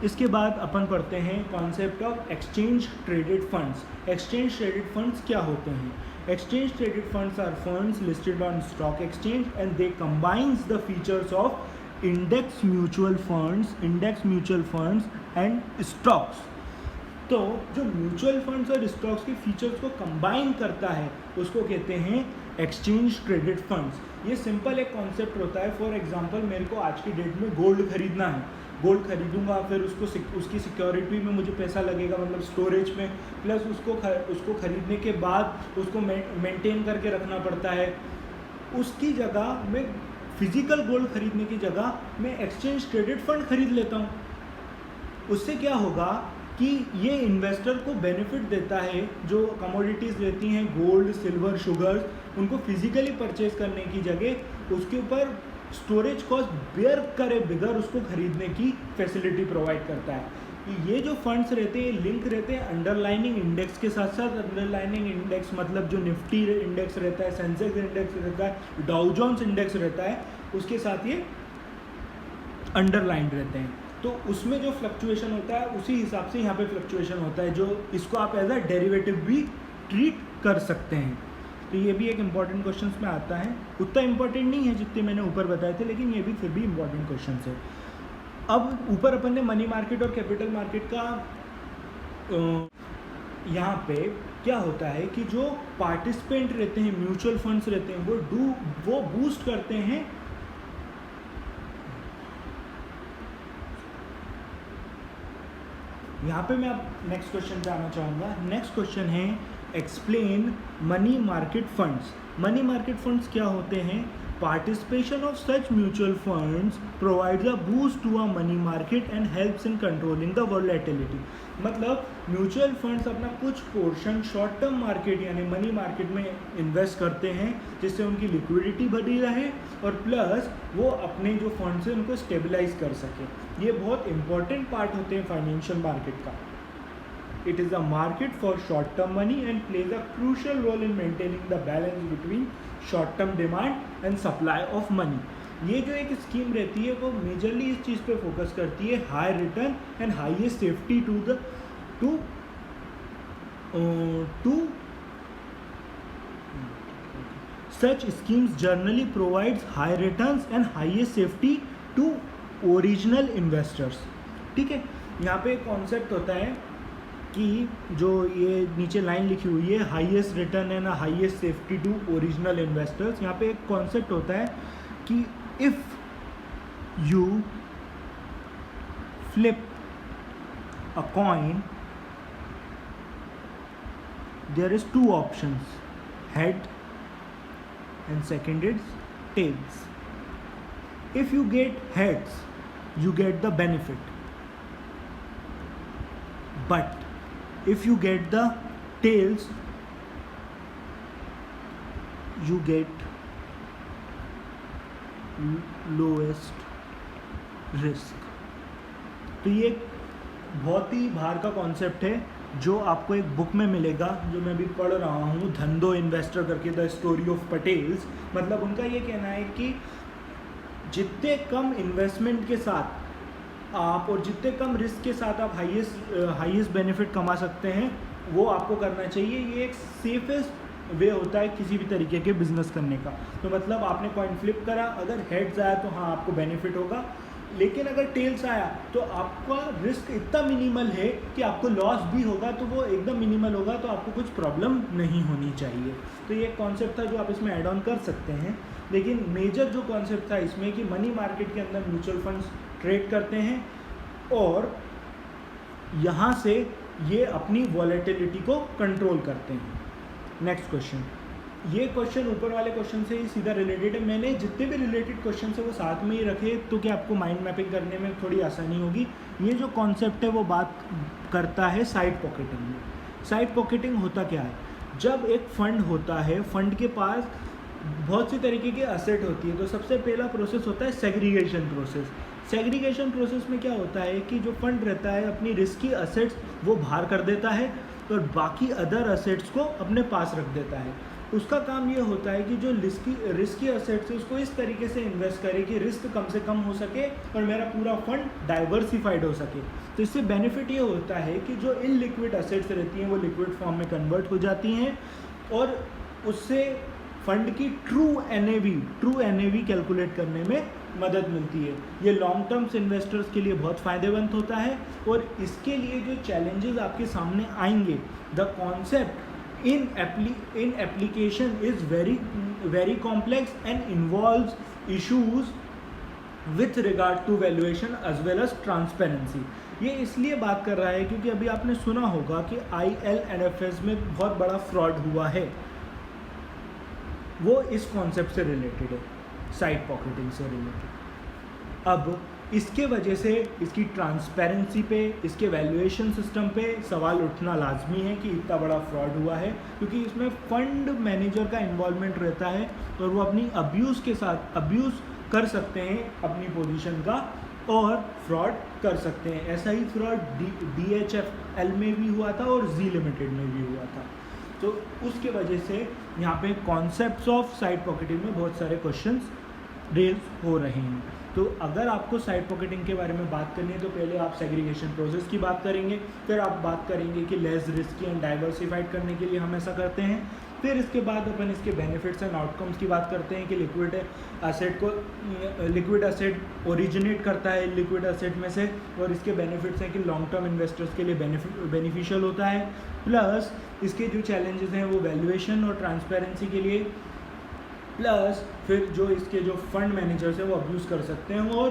इसके बाद अपन पढ़ते हैं concept of exchange traded funds. Exchange traded funds क्या होते हैं? Exchange traded funds are funds listed on stock exchange and they combines the features of index mutual funds and stocks. तो जो म्यूचुअल फंड्स और स्टॉक्स के features को combine करता है उसको कहते हैं एक्सचेंज ट्रेडेड फंड्स। ये सिंपल एक कॉन्सेप्ट होता है। फॉर एग्जांपल मेरे को आज की डेट में गोल्ड खरीदना है, गोल्ड खरीदूंगा, फिर उसकी सिक्योरिटी में मुझे पैसा लगेगा, मतलब स्टोरेज में, प्लस उसको खरीदने के बाद उसको मेंटेन करके रखना पड़ता है। उसकी जगह मैं फिजिकल गोल्ड खरीदने की जगह मैं एक्सचेंज ट्रेडेड फंड खरीद लेता हूँ। उससे क्या होगा कि ये इन्वेस्टर को बेनिफिट देता है, जो कमोडिटीज़ रहती हैं गोल्ड, सिल्वर, शुगर, उनको फिजिकली परचेज करने की जगह उसके ऊपर स्टोरेज कॉस्ट बेयर करे बगैर उसको खरीदने की फैसिलिटी प्रोवाइड करता है। ये जो फंड्स रहते हैं लिंक रहते हैं अंडरलाइनिंग इंडेक्स के साथ साथ। अंडरलाइनिंग इंडेक्स मतलब जो निफ्टी इंडेक्स रहता है, सेंसेक्स इंडेक्स रहता है, डाउ जोन्स इंडेक्स रहता है, उसके साथ ये अंडरलाइंड रहते हैं। तो उसमें जो फ्लक्चुएशन होता है उसी हिसाब से यहाँ पे फ्लक्चुएशन होता है, जो इसको आप एज अ डेरिवेटिव भी ट्रीट कर सकते हैं। तो ये भी एक इम्पॉर्टेंट क्वेश्चन में आता है। उतना इम्पॉर्टेंट नहीं है जितने मैंने ऊपर बताए थे, लेकिन ये भी फिर भी इम्पॉर्टेंट क्वेश्चन है। अब ऊपर अपन ने मनी मार्केट और कैपिटल मार्केट का यहाँ पे क्या होता है कि जो पार्टिसिपेंट रहते हैं, म्यूचुअल फंड्स रहते हैं, वो बूस्ट करते हैं यहाँ पे मैं अब नेक्स्ट क्वेश्चन पे आना चाहूँगा। नेक्स्ट क्वेश्चन है explain money market funds. Money market funds क्या होते हैं? Participation of such mutual funds provides a boost to a money market and helps in controlling the volatility. मतलब म्यूचुअल फंड्स अपना कुछ पोर्शन शॉर्ट टर्म मार्केट यानी money market में invest करते हैं, जिससे उनकी लिक्विडिटी बढ़ी रहे और प्लस वो अपने जो फंड्स हैं उनको स्टेबलाइज कर सके। ये बहुत इंपॉर्टेंट पार्ट होते हैं फाइनेंशियल मार्केट का। It is a market for short-term money and plays a crucial role in maintaining the balance between short-term demand and supply of money. ये जो एक स्कीम रहती है वो मेजरली इस चीज़ पे फोकस करती है, high return and highest safety to such schemes generally provides high returns and highest safety to original investors। ठीक है, यहाँ पे एक कॉन्सेप्ट होता है कि जो ये नीचे लाइन लिखी हुई है highest return and highest safety to original investors, यहाँ पे एक कॉन्सेप्ट होता है कि if you flip a coin there is two options, head and second is tails. If you get heads you get the benefit, but if you get the tails you get lowest risk। तो ये बहुत ही बाहर का concept है जो आपको एक book में मिलेगा, जो मैं भी पढ़ रहा हूँ, धंधो इन्वेस्टर करके, द स्टोरी ऑफ पटेल्स। मतलब उनका ये कहना है कि जितने कम इन्वेस्टमेंट के साथ आप और जितने कम रिस्क के साथ आप हाईएस्ट बेनिफिट कमा सकते हैं वो आपको करना चाहिए। ये एक सेफेस्ट वे होता है किसी भी तरीके के बिजनेस करने का। तो मतलब आपने कॉइन फ्लिप करा, अगर हेड्स आया तो हाँ आपको बेनिफिट होगा, लेकिन अगर टेल्स आया तो आपका रिस्क इतना मिनिमल है कि आपको लॉस भी होगा तो वो एकदम मिनिमल होगा, तो आपको कुछ प्रॉब्लम नहीं होनी चाहिए। तो ये कॉन्सेप्ट था जो आप इसमें ऐड ऑन कर सकते हैं। लेकिन मेजर जो कॉन्सेप्ट था इसमें कि मनी मार्केट के अंदर म्यूचुअल फंड्स ट्रेड करते हैं और यहाँ से ये अपनी वॉलेटिलिटी को कंट्रोल करते हैं। नेक्स्ट क्वेश्चन, ये क्वेश्चन ऊपर वाले क्वेश्चन से ही सीधा रिलेटेड है। मैंने जितने भी रिलेटेड क्वेश्चन है वो साथ में ही रखे तो कि आपको माइंड मैपिंग करने में थोड़ी आसानी होगी। ये जो कॉन्सेप्ट है वो बात करता है साइड पॉकेटिंग में। साइड पॉकेटिंग होता क्या है? जब एक फ़ंड होता है, फ़ंड के पास बहुत सी तरीके की असेट होती है। तो सबसे पहला प्रोसेस होता है सेग्रीगेशन प्रोसेस। सेग्रीगेशन प्रोसेस में क्या होता है कि जो फंड रहता है अपनी रिस्की असेट्स वो बाहर कर देता है और बाकी अदर असेट्स को अपने पास रख देता है। उसका काम ये होता है कि जो रिस्की असेट्स है उसको इस तरीके से इन्वेस्ट करे कि रिस्क कम से कम हो सके और मेरा पूरा फंड डाइवर्सिफाइड हो सके। तो इससे बेनिफिट ये होता है कि जो इनलिक्विड असेट्स रहती हैं वो लिक्विड फॉर्म में कन्वर्ट हो जाती हैं और उससे फंड की ट्रू एनएवी कैलकुलेट करने में मदद मिलती है। ये लॉन्ग टर्म्स इन्वेस्टर्स के लिए बहुत फ़ायदेमंद होता है। और इसके लिए जो चैलेंजेस आपके सामने आएंगे, the concept in application is very complex and involves issues with regard to valuation as well as transparency. ये इसलिए बात कर रहा है क्योंकि अभी आपने सुना होगा कि IL&FS में बहुत बड़ा फ्रॉड हुआ है, वो इस कॉन्सेप्ट से रिलेटेड है, साइड पॉकेटिंग से रिलेटेड। अब इसके वजह से इसकी ट्रांसपेरेंसी पे, इसके वैल्यूएशन सिस्टम पे सवाल उठना लाजमी है कि इतना बड़ा फ्रॉड हुआ है, क्योंकि इसमें फंड मैनेजर का इन्वॉल्वमेंट रहता है और वो अपनी अब्यूज़ कर सकते हैं अपनी पोजीशन का और फ्रॉड कर सकते हैं। ऐसा ही फ्रॉड DHFL में भी हुआ था और जी लिमिटेड में भी हुआ था। तो उसके वजह से यहाँ पे कॉन्सेप्ट्स ऑफ साइड पॉकेटिंग में बहुत सारे क्वेश्चंस रेज हो रहे हैं। तो अगर आपको साइड पॉकेटिंग के बारे में बात करनी है तो पहले आप सेग्रीगेशन प्रोसेस की बात करेंगे, फिर आप बात करेंगे कि लेस रिस्की एंड डाइवर्सिफाइड करने के लिए हम ऐसा करते हैं, फिर इसके बाद अपन इसके बेनिफिट्स एंड आउटकम्स की बात करते हैं कि लिक्विड असेट ओरिजिनेट करता है लिक्विड असेट में से और इसके बेनिफिट्स हैं कि लॉन्ग टर्म इन्वेस्टर्स के लिए बेनिफिशियल होता है, प्लस इसके जो चैलेंजेस हैं वो वैल्यूएशन और ट्रांसपेरेंसी के लिए, प्लस फिर जो इसके जो फंड मैनेजर्स हैं वो अब्यूज़ कर सकते हैं। और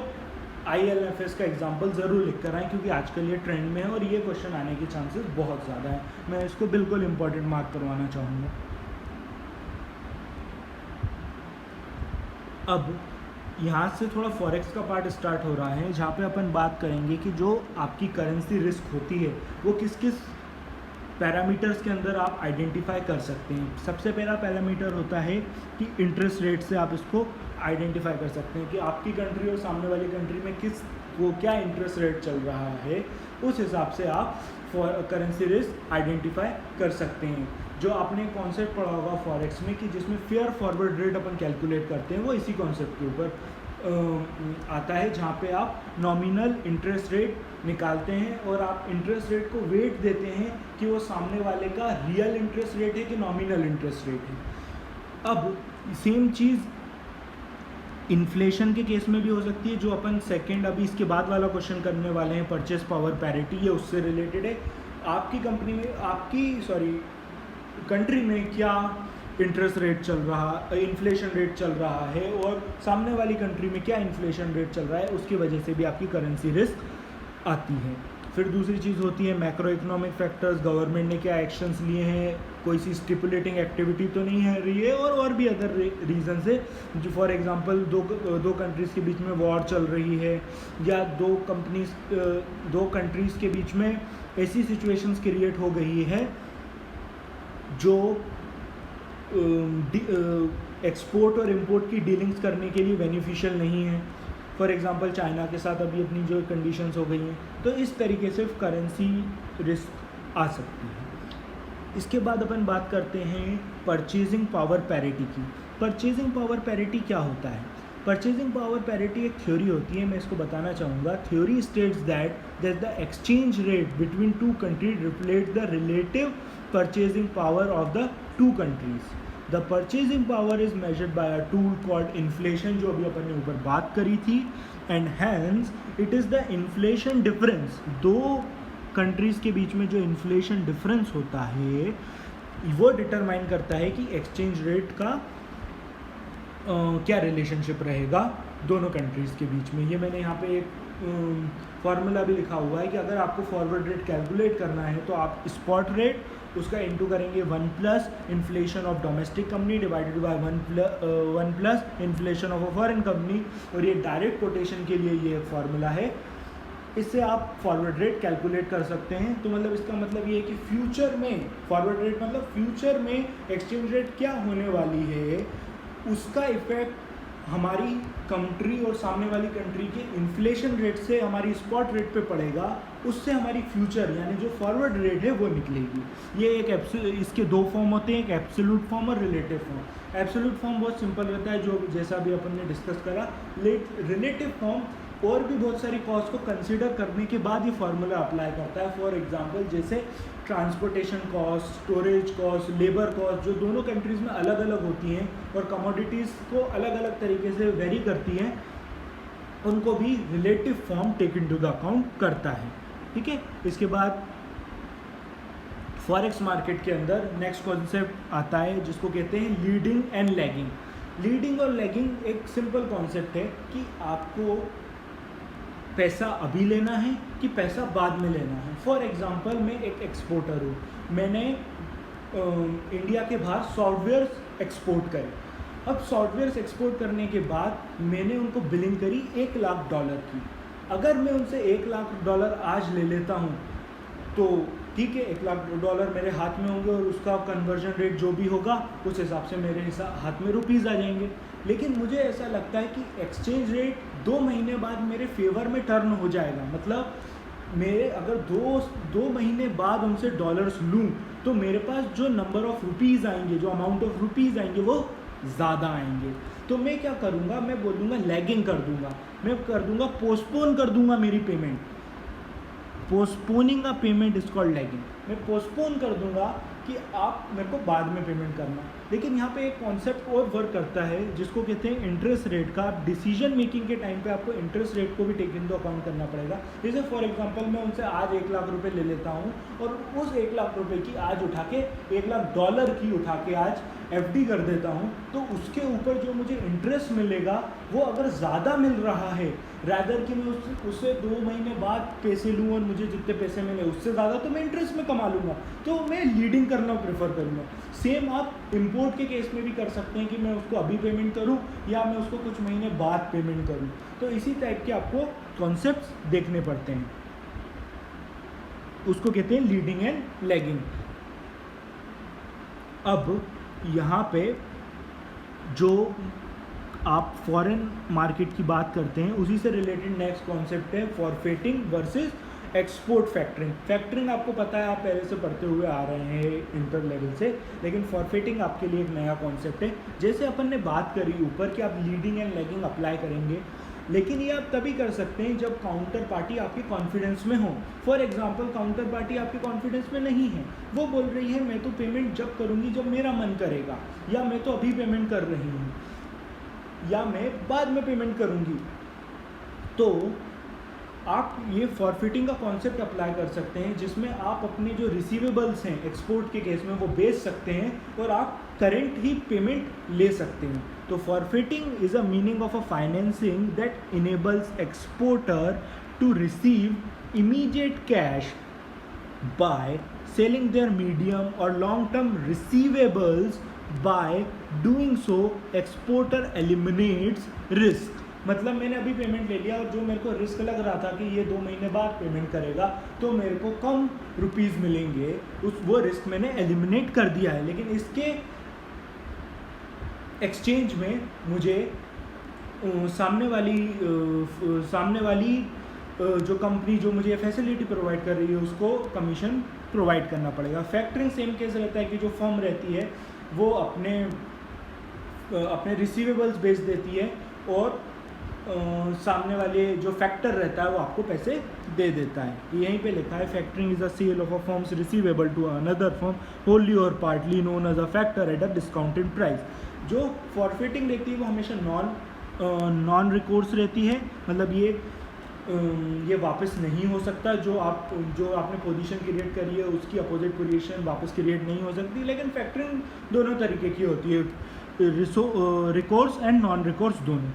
IL&FS का एग्जांपल ज़रूर लिख कर आएँ क्योंकि आजकल ये ट्रेंड में है और ये क्वेश्चन आने के चांसेस बहुत ज़्यादा हैं। मैं इसको बिल्कुल इंपॉर्टेंट मार्क करवाना चाहूँगा। अब यहाँ से थोड़ा फॉरेक्स का पार्ट स्टार्ट हो रहा है, जहाँ पे अपन बात करेंगे कि जो आपकी करेंसी रिस्क होती है वो किस किस पैरामीटर्स के अंदर आप आइडेंटिफाई कर सकते हैं। सबसे पहला पैरामीटर होता है कि इंटरेस्ट रेट से आप इसको आइडेंटिफाई कर सकते हैं कि आपकी कंट्री और सामने वाली कंट्री में क्या इंटरेस्ट रेट चल रहा है, उस हिसाब से आप करेंसी रिस्क आइडेंटिफाई कर सकते हैं। जो आपने कॉन्सेप्ट पढ़ा होगा फॉरेक्स में कि जिसमें फेयर फॉरवर्ड रेट अपन कैलकुलेट करते हैं, वो इसी कॉन्सेप्ट के ऊपर आता है, जहाँ पे आप नॉमिनल इंटरेस्ट रेट निकालते हैं और आप इंटरेस्ट रेट को वेट देते हैं कि वो सामने वाले का रियल इंटरेस्ट रेट है कि नॉमिनल इंटरेस्ट रेट है। अब सेम चीज़ इन्फ्लेशन के केस में भी हो सकती है, जो अपन सेकंड अभी इसके बाद वाला क्वेश्चन करने वाले हैं, परचेस पावर पैरिटी, ये उससे रिलेटेड है। आपकी कंट्री में क्या इंटरेस्ट रेट चल रहा, इन्फ्लेशन रेट चल रहा है और सामने वाली कंट्री में क्या इन्फ्लेशन रेट चल रहा है, उसकी वजह से भी आपकी करेंसी रिस्क आती है। फिर दूसरी चीज़ होती है मैक्रो इकोनॉमिक फैक्टर्स, गवर्नमेंट ने क्या एक्शंस लिए हैं, कोई सी स्टिपुलेटिंग एक्टिविटी तो नहीं है रही है, और भी अदर रीजन से, जो फॉर एग्जांपल दो कंट्रीज़ के बीच में वॉर चल रही है या दो कंट्रीज़ के बीच में ऐसी सिचुएशंस क्रिएट हो गई है जो एक्सपोर्ट और इंपोर्ट की डीलिंग्स करने के लिए बेनिफिशियल नहीं है। फॉर एग्जांपल चाइना के साथ अभी अपनी जो कंडीशंस हो गई हैं, तो इस तरीके से करेंसी रिस्क आ सकती है। इसके बाद अपन बात करते हैं परचेजिंग पावर पैरिटी की। परचेजिंग पावर पैरिटी क्या होता है? परचेजिंग पावर पैरिटी एक थ्योरी होती है, मैं इसको बताना चाहूँगा। Theory states that the exchange rate between two countries reflect the relative purchasing power of the two countries. The purchasing power is measured by a tool called inflation, जो अभी अपन ने ऊपर बात करी थी, and hence it is the inflation difference. दो countries के बीच में जो इन्फ्लेशन डिफरेंस होता है वो डिटरमाइन करता है कि एक्सचेंज रेट का क्या रिलेशनशिप रहेगा दोनों कंट्रीज़ के बीच में। ये मैंने यहाँ पे एक फार्मूला भी लिखा हुआ है कि अगर आपको फॉरवर्ड रेट कैलकुलेट करना है तो आप स्पॉट रेट उसका इनटू करेंगे 1 plus inflation of domestic company divided by 1 plus inflation of a foreign company, और ये डायरेक्ट कोटेशन के लिए ये फार्मूला है। इससे आप फॉरवर्ड रेट कैलकुलेट कर सकते हैं। तो मतलब इसका मतलब ये है कि फ्यूचर में फॉरवर्ड रेट मतलब फ्यूचर में एक्सचेंज रेट क्या होने वाली है उसका इफेक्ट हमारी कंट्री और सामने वाली कंट्री के इन्फ्लेशन रेट से हमारी स्पॉट रेट पे पड़ेगा, उससे हमारी फ्यूचर यानी जो फॉरवर्ड रेट है वो निकलेगी। ये एक इसके दो फॉर्म होते हैं, एक एब्सोल्यूट फॉर्म और रिलेटिव फॉर्म। एब्सोल्यूट फॉर्म बहुत सिंपल रहता है, जो जैसा भी अपन ने डिस्कस करा। रिलेटिव फॉर्म और भी बहुत सारी कॉस्ट को कंसिडर करने के बाद ये फार्मूला अप्लाई करता है। फॉर एग्जांपल जैसे transportation cost, storage cost, labour cost, जो दोनों कंट्रीज़ में अलग अलग होती हैं और कमोडिटीज़ को अलग अलग तरीके से वेरी करती हैं, उनको भी relative form take into the account करता है। ठीक है, इसके बाद फॉरेक्स मार्केट के अंदर नेक्स्ट कॉन्सेप्ट आता है जिसको कहते हैं लीडिंग एंड लैगिंग। लीडिंग और लैगिंग एक सिंपल कॉन्सेप्ट है कि आपको पैसा अभी लेना है कि पैसा बाद में लेना है। फॉर एग्जांपल मैं एक एक्सपोर्टर हूँ, मैंने इंडिया के बाहर सॉफ्टवेयर्स एक्सपोर्ट करे। अब सॉफ्टवेयर्स एक्सपोर्ट करने के बाद मैंने उनको बिलिंग करी $1,00,000 की। अगर मैं उनसे $1,00,000 आज ले लेता हूँ तो ठीक है, $1,00,000 मेरे हाथ में होंगे और उसका कन्वर्जन रेट जो भी होगा उस हिसाब से मेरे हाथ में रुपीज़ आ जाएंगे। लेकिन मुझे ऐसा लगता है कि एक्सचेंज रेट 2 महीने बाद मेरे फेवर में टर्न हो जाएगा। मतलब मेरे अगर दो महीने बाद उनसे डॉलर्स लूँ तो मेरे पास जो नंबर ऑफ़ रुपीज़ आएंगे, जो अमाउंट ऑफ रुपीज़ आएंगे वो ज़्यादा आएंगे। तो मैं क्या करूँगा, मैं बोलूँगा लैगिंग कर दूँगा, मैं कर दूँगा पोस्टपोन कर दूँगा मेरी payment. Postponing a payment is called lagging. मैं पोस्टपोन कर दूंगा कि आप मेरे को बाद में पेमेंट करना। लेकिन यहाँ पे एक कॉन्सेप्ट और वर्क करता है जिसको कहते हैं इंटरेस्ट रेट का। आप डिसीजन मेकिंग के टाइम पे आपको इंटरेस्ट रेट को भी टेक इन टू अकाउंट करना पड़ेगा। जैसे फॉर एग्जांपल मैं उनसे आज $1,00,000 ले लेता हूँ और उस $1,00,000 की आज उठा के $1,00,000 की उठा के आज FD कर देता हूँ, तो उसके ऊपर जो मुझे इंटरेस्ट मिलेगा वो अगर ज़्यादा मिल रहा है रैदर कि मैं उससे 2 महीने बाद पैसे लूँ और मुझे जितने पैसे मिले उससे ज़्यादा तो मैं इंटरेस्ट में कमा लूँगा, तो मैं लीडिंग करना प्रेफर करूँगा। सेम आप इंपोर्ट के केस में भी कर सकते हैं कि मैं उसको अभी पेमेंट करूँ या मैं उसको कुछ महीने बाद पेमेंट करूँ। तो इसी टाइप के आपको कॉन्सेप्ट्स देखने पड़ते हैं, उसको कहते हैं लीडिंग एंड लैगिंग। अब यहाँ पे जो आप फॉरेन मार्केट की बात करते हैं उसी से रिलेटेड नेक्स्ट कॉन्सेप्ट है फॉरफेटिंग वर्सेस एक्सपोर्ट फैक्टरिंग। फैक्टरिंग आपको पता है, आप पहले से पढ़ते हुए आ रहे हैं इंटर लेवल से, लेकिन फॉरफेटिंग आपके लिए एक नया कॉन्सेप्ट है। जैसे अपन ने बात करी ऊपर कि आप लीडिंग एंड लैगिंग अप्लाई करेंगे, लेकिन ये आप तभी कर सकते हैं जब काउंटर पार्टी आपके कॉन्फिडेंस में हो। फॉर एग्जांपल काउंटर पार्टी आपके कॉन्फिडेंस में नहीं है, वो बोल रही है मैं तो पेमेंट जब करूँगी जब मेरा मन करेगा, या मैं तो अभी पेमेंट कर रही हूँ, या मैं बाद में पेमेंट करूँगी। तो आप ये फॉरफिटिंग का कॉन्सेप्ट अप्लाई कर सकते हैं जिसमें आप अपने जो रिसीवेबल्स हैं एक्सपोर्ट के केस में वो बेच सकते हैं और आप करेंट ही पेमेंट ले सकते हैं। तो forfaiting is a meaning of a financing that enables exporter to receive immediate cash by selling their medium और long term receivables. By doing so exporter eliminates risk. मतलब मैंने अभी पेमेंट ले लिया और जो मेरे को रिस्क लग रहा था कि ये 2 महीने बाद पेमेंट करेगा तो मेरे को कम रुपीज़ मिलेंगे, वो रिस्क मैंने एलिमिनेट कर दिया है। लेकिन इसके एक्सचेंज में मुझे सामने वाली जो कंपनी जो मुझे फैसिलिटी प्रोवाइड कर रही है उसको कमीशन प्रोवाइड करना पड़ेगा। फैक्टरिंग सेम केस रहता है कि जो फर्म रहती है वो अपने रिसीवेबल्स बेच देती है और सामने वाले जो फैक्टर रहता है वो आपको पैसे दे देता है। यहीं पे लिखा है factoring is a sale of a firm's receivable to another firm wholly और partly known as a factor at a discounted price. जो फॉरफिटिंग रहती है वो हमेशा नॉन रिकोर्स रहती है, मतलब ये वापस नहीं हो सकता। जो आपने पोजीशन क्रिएट करी है उसकी अपोजिट पोजीशन वापस क्रिएट नहीं हो सकती। लेकिन फैक्टरिंग दोनों तरीके की होती है, रिकोर्स एंड नॉन रिकोर्स दोनों।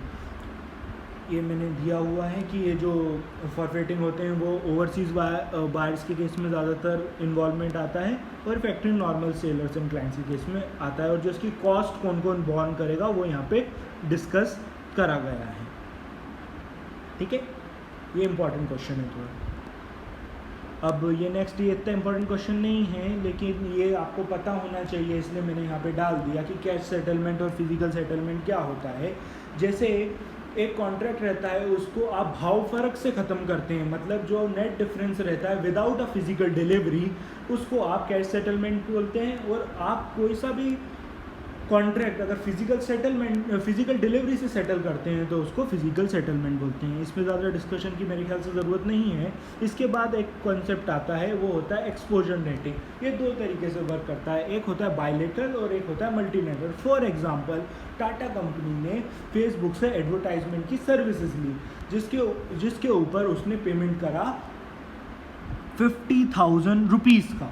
ये मैंने दिया हुआ है कि ये जो फॉरफिटिंग होते हैं वो ओवरसीज़ बायर्स के केस में ज़्यादातर इन्वॉल्वमेंट आता है और factoring normal sellers and clients के केस में आता है। और जो इसकी कॉस्ट कौन कौन बॉर्न करेगा वो यहाँ पे डिस्कस करा गया है। ठीक है, ये इंपॉर्टेंट क्वेश्चन है थोड़ा। अब ये नेक्स्ट, ये इतना इंपॉर्टेंट क्वेश्चन नहीं है, लेकिन ये आपको पता होना चाहिए, इसलिए मैंने यहाँ पे डाल दिया कि कैश सेटलमेंट और फिजिकल सेटलमेंट क्या होता है। जैसे एक कॉन्ट्रैक्ट रहता है, उसको आप भाव फर्क से ख़त्म करते हैं, मतलब जो नेट डिफरेंस रहता है विदाउट अ फिजिकल डिलीवरी, उसको आप कैश सेटलमेंट बोलते हैं। और आप कोई सा भी कॉन्ट्रैक्ट अगर फिजिकल डिलीवरी से सेटल करते हैं तो उसको फिजिकल सेटलमेंट बोलते हैं। इसमें ज़्यादा डिस्कशन की मेरे ख्याल से ज़रूरत नहीं है। इसके बाद एक कॉन्सेप्ट आता है, वो होता है एक्सपोजर नेटिंग। ये दो तरीके से वर्क करता है, एक होता है बायलेटरल और एक होता है multilateral. For example, Tata company ने फेसबुक से एडवर्टाइजमेंट की सर्विसेज ली, जिसके ऊपर उसने पेमेंट करा 50,000 रुपीज़ का,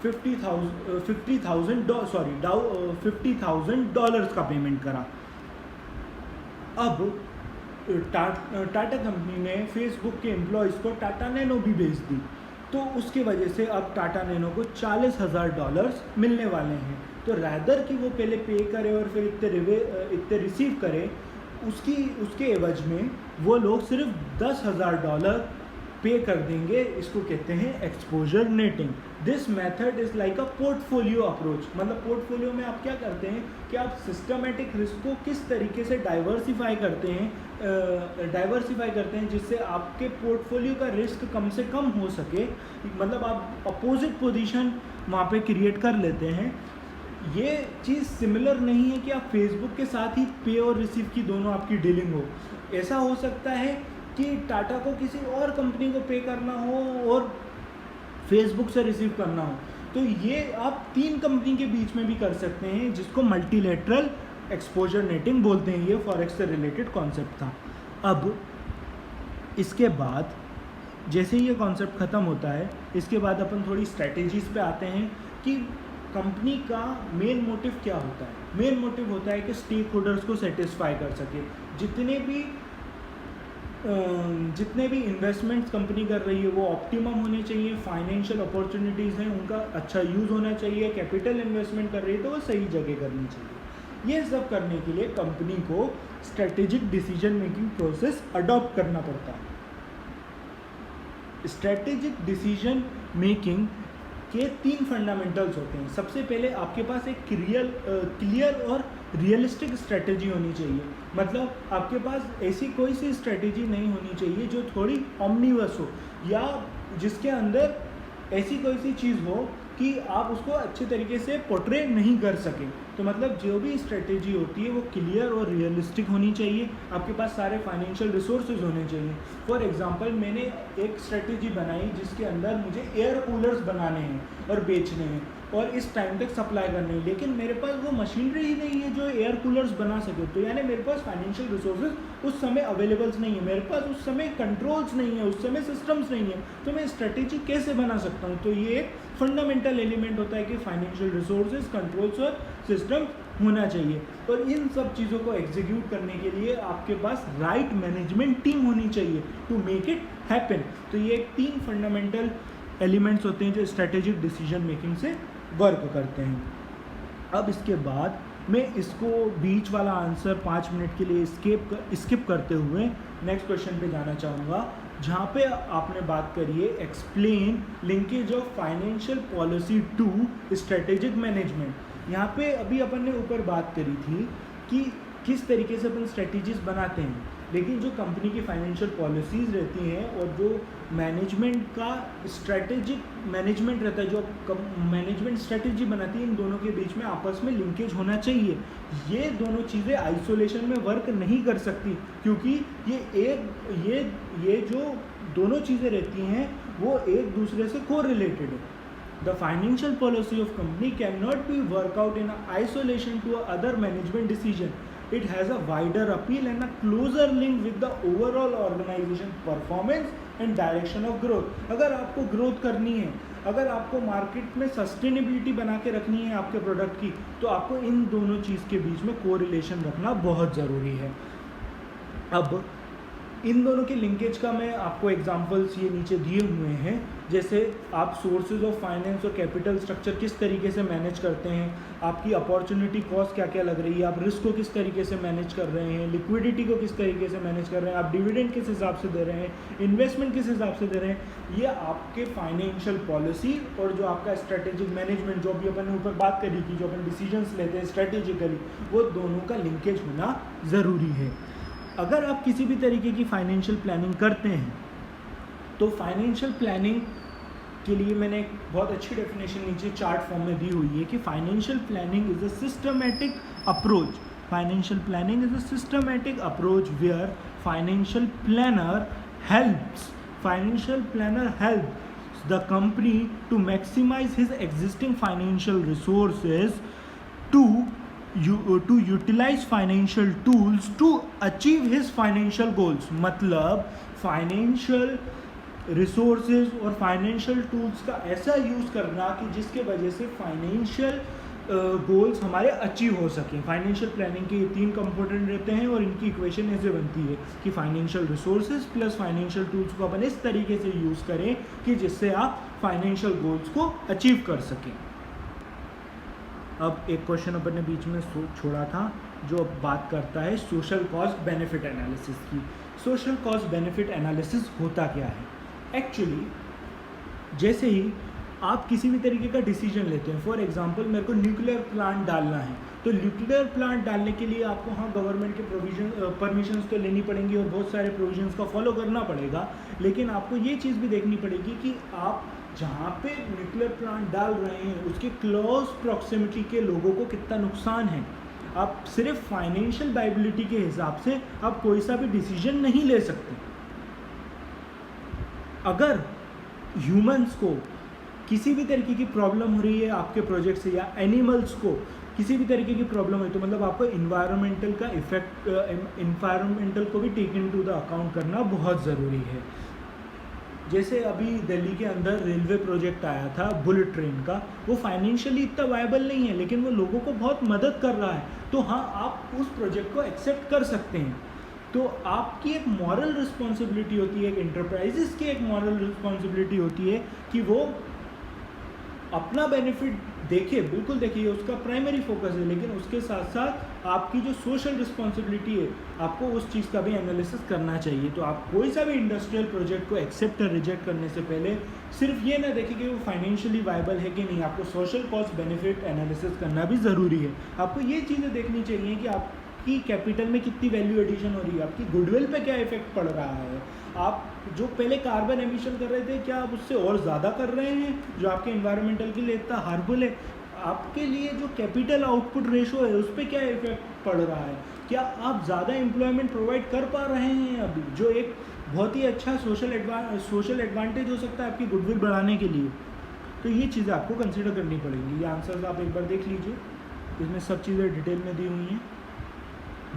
$50,000 का पेमेंट करा। अब टाटा कंपनी ने फेसबुक के एम्प्लॉयज़ को टाटा नैनो भी भेज दी, तो उसके वजह से अब टाटा नैनो को $40,000 मिलने वाले हैं। तो रैदर कि वो पहले पे करे और फिर इतने रिसीव करे, उसके एवज में वो लोग सिर्फ $10,000 पे कर देंगे। इसको कहते हैं exposure netting. This method is like a portfolio approach. मतलब पोर्टफोलियो में आप क्या करते हैं कि आप सिस्टमेटिक रिस्क को किस तरीके से डाइवर्सिफाई करते हैं जिससे आपके पोर्टफोलियो का रिस्क कम से कम हो सके। मतलब आप अपोजिट पोजीशन वहाँ पे क्रिएट कर लेते हैं। ये चीज़ सिमिलर नहीं है कि आप फेसबुक के साथ ही पे और रिसीव की दोनों आपकी डीलिंग हो। ऐसा हो सकता है कि टाटा को किसी और कंपनी को पे करना हो और फेसबुक से रिसीव करना हो, तो ये आप 3 कंपनी के बीच में भी कर सकते हैं, जिसको मल्टीलेटरल एक्सपोजर नेटिंग बोलते हैं। ये फॉरेक्स से रिलेटेड कॉन्सेप्ट था। अब इसके बाद जैसे ही ये कॉन्सेप्ट ख़त्म होता है, इसके बाद अपन थोड़ी स्ट्रैटेजीज़ पे आते हैं कि कंपनी का मेन मोटिव क्या होता है। मेन मोटिव होता है कि स्टेक होल्डर्स को सेटिस्फाई कर सके। जितने भी इन्वेस्टमेंट्स कंपनी कर रही है वो ऑप्टिमम होने चाहिए, फाइनेंशियल अपॉर्चुनिटीज़ हैं उनका अच्छा यूज़ होना चाहिए, कैपिटल इन्वेस्टमेंट कर रही है तो वो सही जगह करनी चाहिए। ये सब करने के लिए कंपनी को strategic decision making process adopt करना पड़ता है। स्ट्रेटेजिक डिसीजन मेकिंग के 3 फंडामेंटल्स होते हैं। सबसे पहले आपके पास एक क्लियर और रियलिस्टिक स्ट्रेटजी होनी चाहिए। मतलब आपके पास ऐसी कोई सी स्ट्रेटजी नहीं होनी चाहिए जो थोड़ी ऑमनिवर्स हो, या जिसके अंदर ऐसी कोई सी चीज़ हो कि आप उसको अच्छे तरीके से पोर्ट्रे नहीं कर सकें। तो मतलब जो भी स्ट्रेटेजी होती है वो क्लियर और रियलिस्टिक होनी चाहिए। आपके पास सारे फाइनेंशियल रिसोर्सेज होने चाहिए। फॉर एग्जांपल, मैंने एक स्ट्रेटेजी बनाई जिसके अंदर मुझे एयर कूलर्स बनाने हैं और बेचने हैं और इस टाइम तक सप्लाई करनी है, लेकिन मेरे पास वो मशीनरी ही नहीं है जो एयर कूलर्स बना सके। तो यानी मेरे पास फाइनेंशियल रिसोर्सेज उस समय अवेलेबल्स नहीं है, मेरे पास उस समय कंट्रोल्स नहीं है, उस समय सिस्टम्स नहीं है, तो मैं स्ट्रेटेजी कैसे बना सकता हूँ। तो ये एक फंडामेंटल एलिमेंट होता है कि फाइनेंशियल रिसोर्सेज, कंट्रोल्स और सिस्टम होना चाहिए। और इन सब चीज़ों को एग्जीक्यूट करने के लिए आपके पास राइट मैनेजमेंट टीम होनी चाहिए टू मेक इट हैपन। तो ये 3 फंडामेंटल एलिमेंट्स होते हैं जो स्ट्रेटेजिक डिसीजन मेकिंग से वर्क करते हैं। अब इसके बाद मैं इसको बीच वाला आंसर 5 मिनट के लिए स्किप करते हुए नेक्स्ट क्वेश्चन पे जाना चाहूँगा, जहाँ पे आपने बात करी है explain linkage of financial policy to strategic management. यहाँ पे अभी अपन ने ऊपर बात करी थी कि किस तरीके से अपन स्ट्रेटजीज बनाते हैं, लेकिन जो कंपनी की फाइनेंशियल पॉलिसीज़ रहती हैं और जो मैनेजमेंट का स्ट्रेटेजिक मैनेजमेंट रहता है, जो मैनेजमेंट स्ट्रेटजी बनाती है, इन दोनों के बीच में आपस में लिंकेज होना चाहिए। ये दोनों चीज़ें आइसोलेशन में वर्क नहीं कर सकती, क्योंकि ये जो दोनों चीज़ें रहती हैं वो एक दूसरे से कोरिलेटेड है। The financial policy of company cannot be worked out in isolation to other management decision. It has a wider appeal and a closer link with the overall organization performance and direction of growth. अगर आपको growth करनी है, अगर आपको market में sustainability बना के रखनी है आपके प्रोडक्ट की, तो आपको इन दोनों चीज़ के बीच में कोरिलेशन रखना बहुत ज़रूरी है। अब इन दोनों के लिंकेज का मैं आपको एग्जांपल्स ये नीचे दिए हुए हैं। जैसे आप सोर्सेज ऑफ फाइनेंस और कैपिटल स्ट्रक्चर किस तरीके से मैनेज करते हैं, आपकी अपॉर्चुनिटी कॉस्ट क्या क्या लग रही है, आप रिस्क को किस तरीके से मैनेज कर रहे हैं, लिक्विडिटी को किस तरीके से मैनेज कर रहे हैं, आप डिविडेंड किस हिसाब से दे रहे हैं, इन्वेस्टमेंट किस हिसाब से दे रहे हैं। ये आपके फाइनेंशियल पॉलिसी और जो आपका स्ट्रेटेजिक मैनेजमेंट, जो अभी अपन ऊपर बात करी थी, जो अपन डिसीजंस लेते हैं स्ट्रेटेजिकली, वो दोनों का लिंकेज होना ज़रूरी है। अगर आप किसी भी तरीके की फाइनेंशियल प्लानिंग करते हैं तो फाइनेंशियल प्लानिंग के लिए मैंने एक बहुत अच्छी डेफिनेशन नीचे चार्ट फॉर्म में दी हुई है कि financial planning is a systematic approach. Financial planning is a systematic approach where financial planner helps the company to maximise his existing financial resources to utilize financial tools to achieve his financial goals। मतलब financial resources और financial tools का ऐसा use करना कि जिसके वजह से financial goals हमारे अचीव हो सकें। फाइनेंशियल प्लानिंग के 3 कंपोनेंट रहते हैं और इनकी इक्वेशन ऐसे बनती है कि financial resources plus financial tools को अपन इस तरीके से यूज़ करें कि जिससे आप फाइनेंशियल गोल्स को अचीव कर सकें। अब एक क्वेश्चन अपन ने बीच में छोड़ा था जो अब बात करता है सोशल कॉस्ट बेनिफिट एनालिसिस की। सोशल कॉस्ट बेनिफिट एनालिसिस होता क्या है? एक्चुअली जैसे ही आप किसी भी तरीके का डिसीजन लेते हैं, फॉर एग्जांपल मेरे को न्यूक्लियर प्लांट डालना है, तो न्यूक्लियर प्लांट डालने के लिए आपको हाँ गवर्नमेंट के परमिशंस तो लेनी पड़ेंगी और बहुत सारे प्रोविजंस का फॉलो करना पड़ेगा, लेकिन आपको ये चीज़ भी देखनी पड़ेगी कि आप जहाँ पे न्यूक्लियर प्लांट डाल रहे हैं उसके क्लोज प्रॉक्सिमिटी के लोगों को कितना नुकसान है। आप सिर्फ फाइनेंशियल वायबिलिटी के हिसाब से आप कोई सा भी डिसीजन नहीं ले सकते। अगर ह्यूमंस को किसी भी तरीके की प्रॉब्लम हो रही है आपके प्रोजेक्ट से, या एनिमल्स को किसी भी तरीके की प्रॉब्लम है, तो मतलब आपको इन्वायरमेंटल का इफेक्ट, इन्वायरमेंटल को भी take into the account करना बहुत ज़रूरी है। जैसे अभी दिल्ली के अंदर रेलवे प्रोजेक्ट आया था बुलेट ट्रेन का, वो फाइनेंशियली इतना वायबल नहीं है लेकिन वो लोगों को बहुत मदद कर रहा है, तो हाँ आप उस प्रोजेक्ट को एक्सेप्ट कर सकते हैं। तो आपकी एक मॉरल रिस्पॉन्सिबिलिटी होती है, एक एंटरप्राइजेस की एक मॉरल रिस्पॉन्सिबिलिटी होती है कि वो अपना बेनिफिट देखिए, बिल्कुल देखिए, उसका प्राइमरी फोकस है, लेकिन उसके साथ साथ आपकी जो सोशल रिस्पॉन्सिबिलिटी है आपको उस चीज़ का भी एनालिसिस करना चाहिए। तो आप कोई सा भी इंडस्ट्रियल प्रोजेक्ट को एक्सेप्ट और रिजेक्ट करने से पहले सिर्फ ये ना देखें कि वो फाइनेंशियली वायबल है कि नहीं, आपको सोशल कॉस्ट बेनिफिट एनालिसिस करना भी ज़रूरी है। आपको ये चीज़ें देखनी चाहिए कि आपकी कैपिटल में कितनी वैल्यू एडिशन हो रही है, आपकी गुडविल पे क्या इफेक्ट पड़ रहा है, आप जो पहले कार्बन एमिशन कर रहे थे क्या आप उससे और ज़्यादा कर रहे हैं जो आपके इन्वायरमेंटल के लिए इतना हार्मफुल है, आपके लिए जो कैपिटल आउटपुट रेशो है उस पर क्या इफेक्ट पड़ रहा है, क्या आप ज़्यादा एम्प्लॉयमेंट प्रोवाइड कर पा रहे हैं अभी, जो एक बहुत ही अच्छा सोशल एडवांटेज हो सकता है आपकी गुडविल बढ़ाने के लिए। तो ये चीज़ें आपको कंसिडर करनी पड़ेंगी। ये आंसर्स आप एक बार देख लीजिए, इसमें सब चीज़ें डिटेल में दी हुई हैं।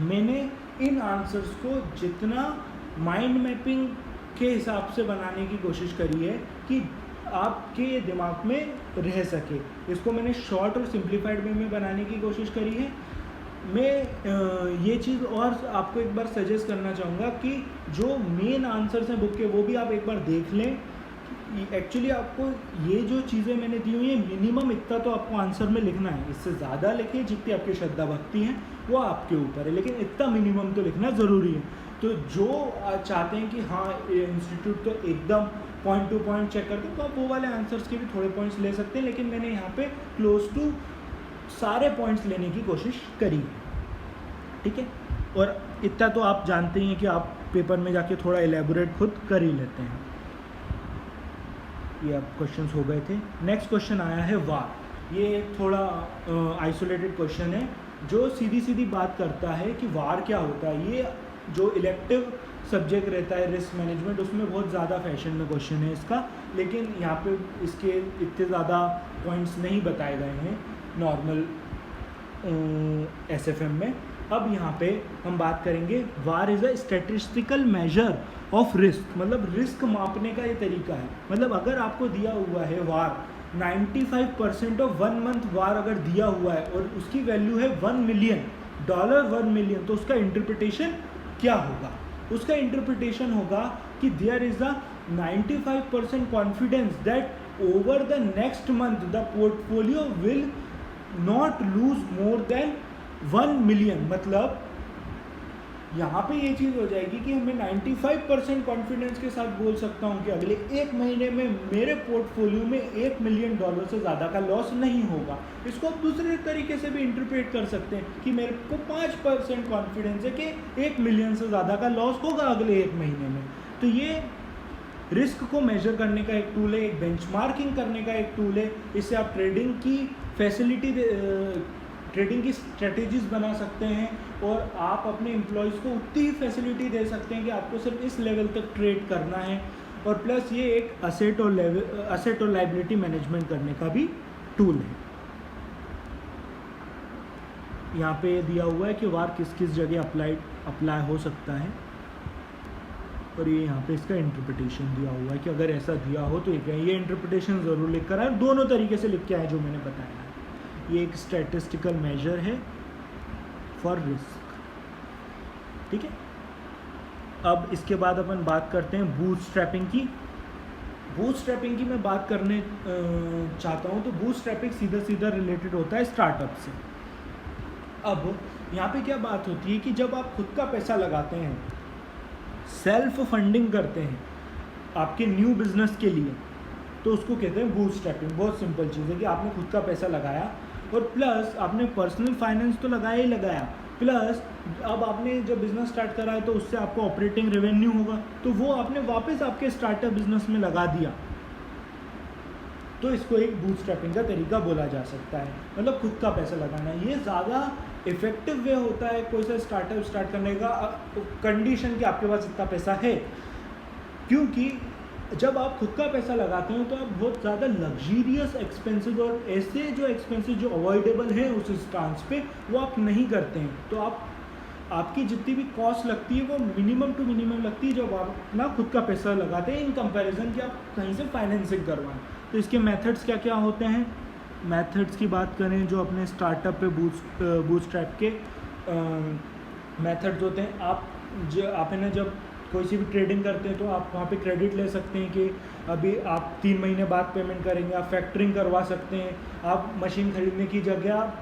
मैंने इन आंसर्स को जितना माइंड मैपिंग के हिसाब से बनाने की कोशिश करी है कि आपके दिमाग में रह सके, इसको मैंने शॉर्ट और सिंप्लीफाइड वे में बनाने की कोशिश करी है। मैं ये चीज़ और आपको एक बार सजेस्ट करना चाहूँगा कि जो मेन आंसर्स हैं बुक के वो भी आप एक बार देख लें। एक्चुअली आपको ये जो चीज़ें मैंने दी हुई हैं मिनिमम इतना तो आपको आंसर में लिखना है, इससे ज़्यादा लिखिए जितनी आपकी श्रद्धा भक्ति है वो आपके ऊपर है, लेकिन इतना मिनिमम तो लिखना ज़रूरी है। तो जो चाहते हैं कि हाँ इंस्टीट्यूट तो एकदम पॉइंट टू पॉइंट चेक करते हैं तो आप वो वाले आंसर्स के भी थोड़े पॉइंट्स ले सकते हैं, लेकिन मैंने यहाँ पे क्लोज टू सारे पॉइंट्स लेने की कोशिश करी है, ठीक है। और इतना तो आप जानते ही हैं कि आप पेपर में जाके थोड़ा एलेबोरेट खुद कर ही लेते हैं। ये अब क्वेश्चंस हो गए थे। नेक्स्ट क्वेश्चन आया है वार। ये एक थोड़ा आइसोलेटेड क्वेश्चन है जो सीधी सीधी बात करता है कि वार क्या होता है। ये जो इलेक्टिव सब्जेक्ट रहता है रिस्क मैनेजमेंट उसमें बहुत ज़्यादा फैशन में क्वेश्चन है इसका, लेकिन यहाँ पे इसके इतने ज़्यादा पॉइंट्स नहीं बताए गए हैं नॉर्मल एसएफएम में। अब यहाँ पे हम बात करेंगे VaR is a statistical measure of risk, मतलब रिस्क मापने का ये तरीका है। मतलब अगर आपको दिया हुआ है वार 95% ऑफ 1 मंथ वार अगर दिया हुआ है और उसकी वैल्यू है $1 मिलियन, तो उसका इंटरप्रिटेशन क्या होगा। उसका इंटरप्रिटेशन होगा कि there is a 95% confidence that over the next month the portfolio will not lose more than 1 million. मतलब यहाँ पे ये चीज़ हो जाएगी कि हमें 95% कॉन्फिडेंस के साथ बोल सकता हूँ कि अगले एक महीने में मेरे पोर्टफोलियो में $1 मिलियन से ज़्यादा का लॉस नहीं होगा। इसको आप दूसरे तरीके से भी इंटरप्रेट कर सकते हैं कि मेरे को 5% कॉन्फिडेंस है कि 1 मिलियन से ज़्यादा का लॉस होगा अगले एक महीने में। तो ये रिस्क को मेजर करने का एक टूल है, एक बेंचमार्किंग करने का एक टूल है। इससे आप ट्रेडिंग की फैसिलिटी, ट्रेडिंग की स्ट्रेटेजीज बना सकते हैं और आप अपने एम्प्लॉयज़ को उतनी ही फैसिलिटी दे सकते हैं कि आपको सिर्फ इस लेवल तक ट्रेड करना है। और प्लस ये एक असेट और लायबिलिटी मैनेजमेंट करने का भी टूल है। यहाँ पे दिया हुआ है कि वार किस किस जगह अप्लाई हो सकता है, और ये यहाँ पे इसका इंटरप्रिटेशन दिया हुआ है कि अगर ऐसा दिया हो तो ये इंटरप्रिटेशन ज़रूर लिख कर आए। दोनों तरीके से लिख के आए जो मैंने बताया है। ये एक स्टैटिस्टिकल मेजर है फॉर रिस्क, ठीक है। अब इसके बाद अपन बात करते हैं बूटस्ट्रैपिंग की। बूटस्ट्रैपिंग की मैं बात करने चाहता हूँ। तो बूटस्ट्रैपिंग सीधा सीधा रिलेटेड होता है स्टार्टअप से। अब यहाँ पे क्या बात होती है कि जब आप खुद का पैसा लगाते हैं, सेल्फ फंडिंग करते हैं आपके न्यू बिजनेस के लिए, तो उसको कहते हैं बूटस्ट्रैपिंग। बहुत सिंपल चीज़ है कि आपने खुद का पैसा लगाया और प्लस आपने पर्सनल फाइनेंस तो लगाया ही लगाया, प्लस अब आपने जब बिज़नेस स्टार्ट करा है तो उससे आपको ऑपरेटिंग रेवेन्यू होगा, तो वो आपने वापस आपके स्टार्टअप बिजनेस में लगा दिया। तो इसको एक बूटस्ट्रैपिंग का तरीका बोला जा सकता है, मतलब खुद का पैसा लगाना। ये ज़्यादा इफेक्टिव वे होता है कोई सा स्टार्टअप स्टार्ट करने का, कंडीशन कि आपके पास इतना पैसा है। क्योंकि जब आप खुद का पैसा लगाते हो तो आप बहुत ज़्यादा लग्जीरियस एक्सपेंसेस और ऐसे जो एक्सपेंसेस जो अवॉइडेबल हैं उस स्टांस पे वो आप नहीं करते हैं। तो आपकी जितनी भी कॉस्ट लगती है वो मिनिमम टू मिनिमम लगती है जब आप अपना खुद का पैसा लगाते हैं, इन कंपैरिजन कि आप कहीं से फाइनेंसिंग करवाएं। तो इसके मेथड्स क्या क्या होते हैं। मेथड्स की बात करें जो अपने स्टार्टअप पे बूटस्ट्रैप के मेथड्स होते हैं। आपने जब कोई सी भी ट्रेडिंग करते हैं तो आप वहाँ पे क्रेडिट ले सकते हैं कि अभी आप 3 महीने बाद पेमेंट करेंगे। आप फैक्टरिंग करवा सकते हैं। आप मशीन खरीदने की जगह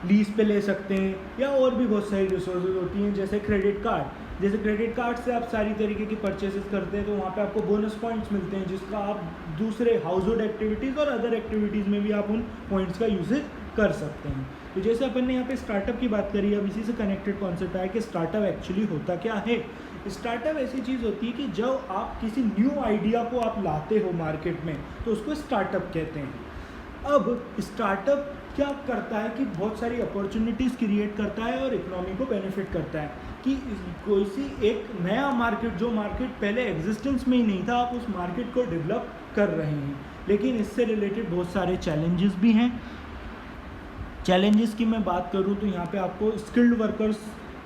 लीज पे ले सकते हैं, या और भी बहुत सारी रिसोर्सेज होती हैं जैसे क्रेडिट कार्ड। जैसे क्रेडिट कार्ड से आप सारी तरीके की परचेसेस करते हैं तो वहाँ पे आपको बोनस पॉइंट्स मिलते हैं, जिसका आप दूसरे हाउस होल्ड एक्टिविटीज़ और अदर एक्टिविटीज़ में भी आप उन पॉइंट्स का यूजेज कर सकते हैं। तो जैसे अपन ने यहाँ पे स्टार्टअप की बात करी, अब इसी से कनेक्टेड कॉन्सेप्ट आया कि स्टार्टअप एक्चुअली होता क्या है। स्टार्टअप ऐसी चीज़ होती है कि जब आप किसी न्यू आइडिया को आप लाते हो मार्केट में तो उसको स्टार्टअप कहते हैं। अब स्टार्टअप क्या करता है कि बहुत सारी अपॉर्चुनिटीज़ क्रिएट करता है और इकोनॉमी को बेनिफिट करता है कि कोई सी एक नया मार्केट, जो मार्केट पहले एग्जिस्टेंस में ही नहीं था, आप उस मार्केट को डेवलप कर रहे हैं। लेकिन इससे रिलेटेड बहुत सारे चैलेंजेस भी हैं। चैलेंजेस की मैं बात करूं तो यहाँ पे आपको स्किल्ड वर्कर्स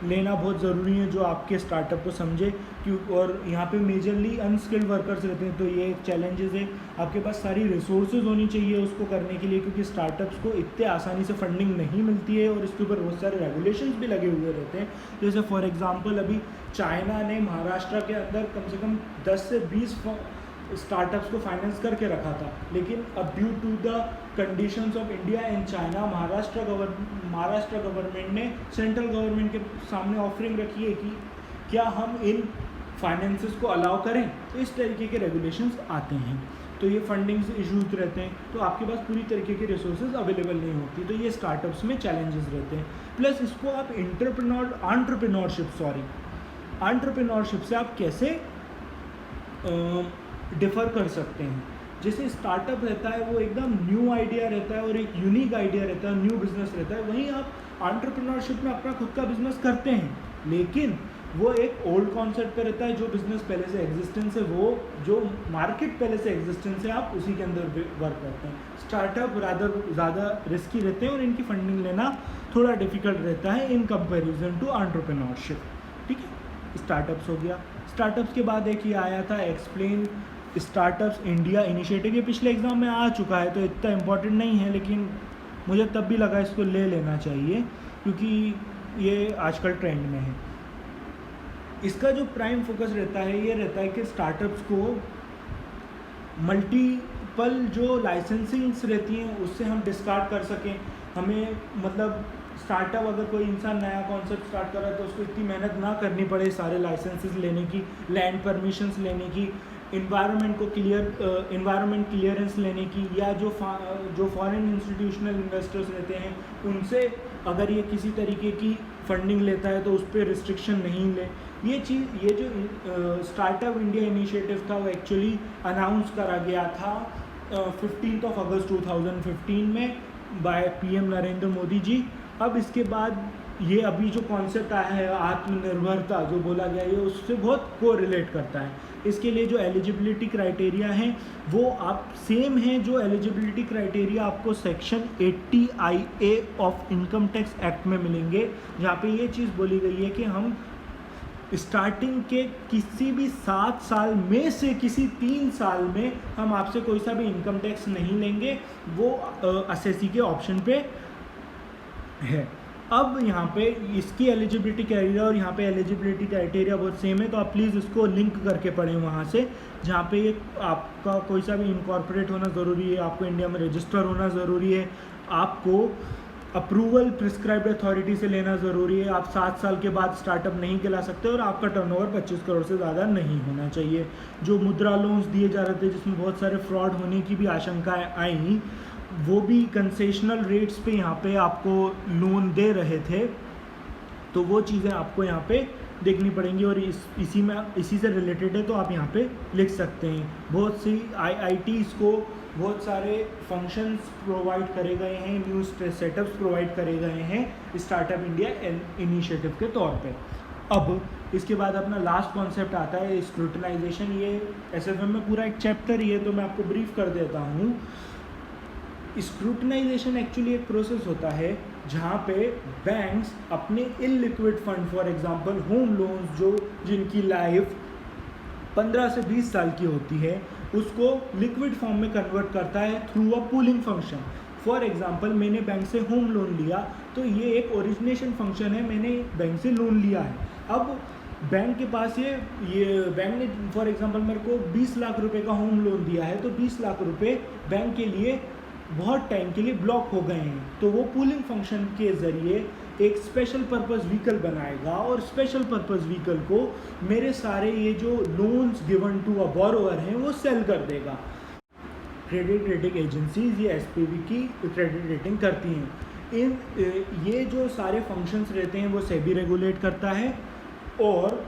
लेना बहुत ज़रूरी है जो आपके स्टार्टअप को समझे, क्यों, और यहाँ पे मेजरली अनस्किल्ड वर्कर्स रहते हैं। तो ये एक चैलेंजेस है। आपके पास सारी रिसोर्सेज होनी चाहिए उसको करने के लिए, क्योंकि स्टार्टअप्स को इतने आसानी से फंडिंग नहीं मिलती है और इसके ऊपर बहुत सारे रेगुलेशंस भी लगे हुए रहते हैं। जैसे फॉर एग्जांपल अभी चाइना ने महाराष्ट्र के अंदर कम से कम 10 से 20 स्टार्टअप्स को फाइनेंस करके रखा था, लेकिन अब due to the conditions of India and China Maharashtra government ने सेंट्रल गवर्नमेंट के सामने ऑफरिंग रखी है कि क्या हम इन फाइनेंसेस को अलाउ करें। तो इस तरीके के रेगुलेशंस आते हैं, तो ये फंडिंग्स इशूज रहते हैं, तो आपके पास पूरी तरीके की रिसोर्सेज अवेलेबल नहीं होती। तो ये स्टार्टअप्स में चैलेंजेस रहते हैं। प्लस इसको आप एंटरप्रेन्योरशिप से आप कैसे डिफ़र कर सकते हैं। जैसे स्टार्टअप रहता है वो एकदम न्यू आइडिया रहता है और एक यूनिक आइडिया रहता है, न्यू बिजनेस रहता है। वहीं आप एंटरप्रेन्योरशिप में अपना खुद का बिजनेस करते हैं, लेकिन वो एक ओल्ड कॉन्सेप्ट पे रहता है। जो बिजनेस पहले से एग्जिस्टेंस है, वो जो मार्केट पहले से एग्जिस्टेंस है, आप उसी के अंदर वर्क करते हैं। स्टार्टअप रादर ज़्यादा रिस्की रहते हैं और इनकी फंडिंग लेना थोड़ा डिफिकल्ट रहता है इन कंपेरिजन टू एंटरप्रेन्योरशिप। ठीक है, स्टार्टअप्स हो गया। स्टार्टअप्स के बाद एक ये आया था एक्सप्लेन स्टार्टअप्स इंडिया इनिशिएटिव। ये पिछले एग्जाम में आ चुका है तो इतना इम्पोर्टेंट नहीं है, लेकिन मुझे तब भी लगा इसको ले लेना चाहिए क्योंकि ये आजकल ट्रेंड में है। इसका जो प्राइम फोकस रहता है ये रहता है कि स्टार्टअप्स को मल्टीपल जो लाइसेंसिंग्स रहती हैं उससे हम डिस्कार्ड कर सकें। हमें मतलब स्टार्टअप अगर कोई इंसान नया कॉन्सेप्ट स्टार्ट कर रहा है तो उसको इतनी मेहनत ना करनी पड़े सारे लाइसेंसेस लेने की, लैंड परमिशंस लेने की, इन्वायरमेंट क्लियरेंस लेने की, या जो फॉरेन इंस्टीट्यूशनल इन्वेस्टर्स रहते हैं उनसे अगर ये किसी तरीके की फंडिंग लेता है तो उस पर रिस्ट्रिक्शन नहीं ले। ये जो स्टार्टअप इंडिया इनिशिएटिव था वो एक्चुअली अनाउंस करा गया था 15 अगस्त 2015 में बाय पीएम नरेंद्र मोदी जी। अब इसके बाद ये अभी जो कॉन्सेप्ट आया है आत्मनिर्भरता जो बोला गया है, ये उससे बहुत कोरिलेट करता है। इसके लिए जो एलिजिबिलिटी क्राइटेरिया हैं वो आप सेम हैं जो एलिजिबिलिटी क्राइटेरिया आपको section 80 IA of income tax act में मिलेंगे, जहाँ पे ये चीज़ बोली गई है कि हम स्टार्टिंग के किसी भी 7 साल में से किसी 3 साल में हम आपसे कोई सा भी इनकम टैक्स नहीं लेंगे, वो असेसी के ऑप्शन पे है। अब यहाँ पे इसकी एलिजिबिलिटी क्राइटेरिया और यहाँ पे एलिजिबिलिटी क्राइटेरिया बहुत सेम है, तो आप प्लीज़ इसको लिंक करके पढ़ें वहाँ से, जहाँ पे ये आपका कोई सा भी इनकॉर्पोरेट होना ज़रूरी है, आपको इंडिया में रजिस्टर होना ज़रूरी है, आपको अप्रूवल प्रिस्क्राइब्ड अथॉरिटी से लेना ज़रूरी है, आप 7 साल के बाद स्टार्टअप नहीं कहला सकते, और आपका टर्नओवर 25 करोड़ से ज़्यादा नहीं होना चाहिए। जो मुद्रा लोन्स दिए जा रहे थे जिसमें बहुत सारे फ्रॉड होने की भी आशंकाएँ आई, वो भी कंसेशनल रेट्स पे यहाँ पे आपको लोन दे रहे थे, तो वो चीज़ें आपको यहाँ पे देखनी पड़ेंगी, और इसी से रिलेटेड है तो आप यहाँ पे लिख सकते हैं। बहुत सी IITs को बहुत सारे फंक्शंस प्रोवाइड करे गए हैं, न्यू सेटअप्स प्रोवाइड करे गए हैं स्टार्टअप इंडिया इनिशिएटिव के तौर पे। अब इसके बाद अपना लास्ट कॉन्सेप्ट आता है स्क्रूटनाइजेशन। ये SFM में पूरा एक चैप्टर ही है, तो मैं आपको ब्रीफ कर देता हूँ। स्क्रूटनाइजेशन एक्चुअली एक प्रोसेस होता है जहाँ पे बैंक्स अपने illiquid fund, for example home loans जो जिनकी लाइफ 15 से 20 साल की होती है, उसको लिक्विड फॉर्म में कन्वर्ट करता है through a pooling function. For example मैंने बैंक से होम लोन लिया, तो ये एक ओरिजिनेशन फंक्शन है, मैंने बैंक से लोन लिया है। अब बैंक के पास ये बैंक ने फॉर एग्जांपल मेरे को 20 लाख रुपए का होम लोन दिया है, तो 20 लाख रुपए बैंक के लिए बहुत टाइम के लिए ब्लॉक हो गए हैं, तो वो पूलिंग फंक्शन के ज़रिए एक स्पेशल पर्पस व्हीकल बनाएगा, और स्पेशल पर्पस व्हीकल को मेरे सारे ये जो loans given to a borrower हैं वो सेल कर देगा। क्रेडिट रेटिंग एजेंसीज ये SPV की क्रेडिट रेटिंग करती हैं। ये जो सारे फंक्शंस रहते हैं वो सेबी रेगुलेट करता है, और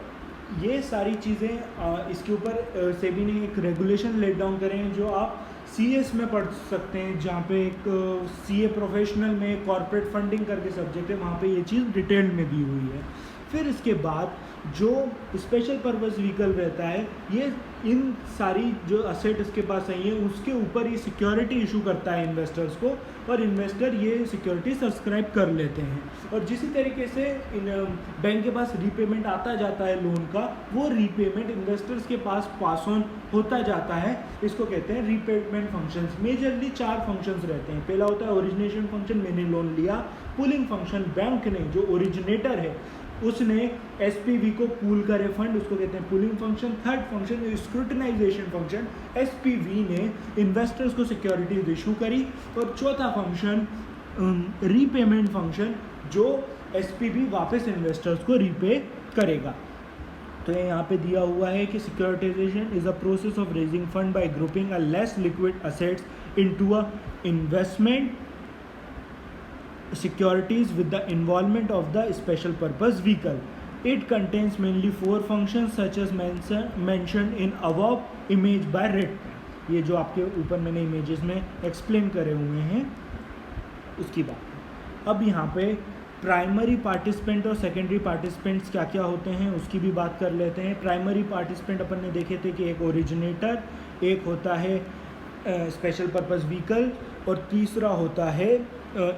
ये सारी चीज़ें इसके ऊपर सेबी ने एक रेगुलेशन लेट डाउन करे हैं जो आप CS में पढ़ सकते हैं, जहाँ पे एक CA प्रोफेशनल में कॉर्पोरेट फंडिंग करके सब्जेक्ट है, वहाँ पे ये चीज़ डिटेल में दी हुई है। फिर इसके बाद जो स्पेशल पर्पस व्हीकल रहता है, ये इन सारी जो असेट इसके पास आई है उसके ऊपर ये सिक्योरिटी इशू करता है इन्वेस्टर्स को, और इन्वेस्टर ये सिक्योरिटी सब्सक्राइब कर लेते हैं। और जिस तरीके से बैंक के पास रीपेमेंट आता जाता है लोन का, वो रीपेमेंट इन्वेस्टर्स के पास पास ऑन होता जाता है। इसको कहते हैं रीपेमेंट फंक्शंस। मेजरली 4 फंक्शंस रहते हैं। पहला होता है ओरिजिनेशन फंक्शन, मैंने लोन लिया। पुलिंग फंक्शन, बैंक ने जो ओरिजिनेटर है उसने SPV को पूल करे फंड, उसको कहते हैं pooling function. Third function scrutinization function, SPV ने इन्वेस्टर्स को सिक्योरिटीज इशू करी। और चौथा फंक्शन रीपेमेंट फंक्शन, जो SPV वापस इन्वेस्टर्स को रीपे करेगा। तो ये यहाँ पे दिया हुआ है कि securitization is a process of raising fund by grouping a less liquid assets into a investment securities with the involvement of the special purpose vehicle. It contains mainly 4 functions such as mentioned in above image by red. ये जो आपके ऊपर मैंने images में explain करे हुए हैं उसकी बात। अब यहाँ पे प्राइमरी पार्टिसिपेंट और सेकेंडरी पार्टिसिपेंट्स क्या क्या होते हैं उसकी भी बात कर लेते हैं। प्राइमरी पार्टिसिपेंट अपन ने देखे थे कि एक ओरिजिनेटर, एक होता है स्पेशल पर्पस व्हीकल, और तीसरा होता है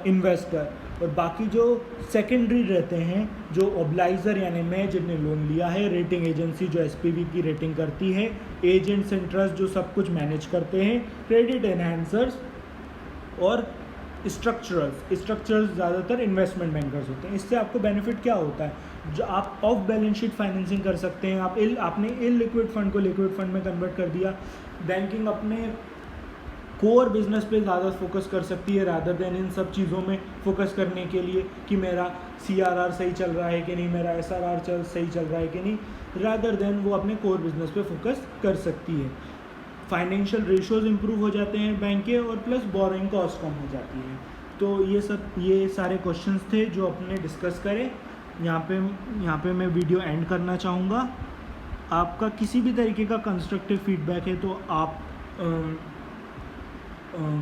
इन्वेस्टर। और बाकी जो सेकेंडरी रहते हैं, जो ओब्लाइजर यानी मैं जिसने लोन लिया है, रेटिंग एजेंसी जो SPV की रेटिंग करती है, एजेंट्स एंड ट्रस्ट जो सब कुछ मैनेज करते हैं, क्रेडिट एनहांसर्स और स्ट्रक्चरर्स ज़्यादातर इन्वेस्टमेंट बैंकर्स होते हैं। इससे आपको बेनिफिट क्या होता है? जो आप ऑफ बैलेंस शीट फाइनेंसिंग कर सकते हैं। आपने इलिक्विड फंड को लिक्विड फंड में कन्वर्ट कर दिया। बैंकिंग अपने कोर बिजनेस पे ज़्यादा फोकस कर सकती है रादर देन इन सब चीज़ों में फोकस करने के लिए कि मेरा CRR सही चल रहा है कि नहीं, मेरा SRR सही चल रहा है कि नहीं, रादर देन वो अपने कोर बिजनेस पे फोकस कर सकती है। फाइनेंशियल रेशियोज इंप्रूव हो जाते हैं बैंक के, और प्लस बोरिंग कॉस्ट कम हो जाती है। तो ये सारे क्वेश्चंस थे जो अपने डिस्कस करें। यहाँ पे मैं वीडियो एंड करना चाहूँगा। आपका किसी भी तरीके का कंस्ट्रक्टिव फीडबैक है तो आप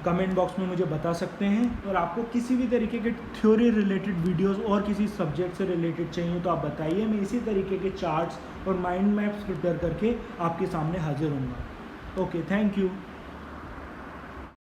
कमेंट बॉक्स में मुझे बता सकते हैं, और आपको किसी भी तरीके के थ्योरी रिलेटेड वीडियोस और किसी सब्जेक्ट से रिलेटेड चाहिए तो आप बताइए। मैं इसी तरीके के चार्ट्स और माइंड मैप्स प्रिपेयर करके आपके सामने हाजिर होऊंगा। Okay, thank you.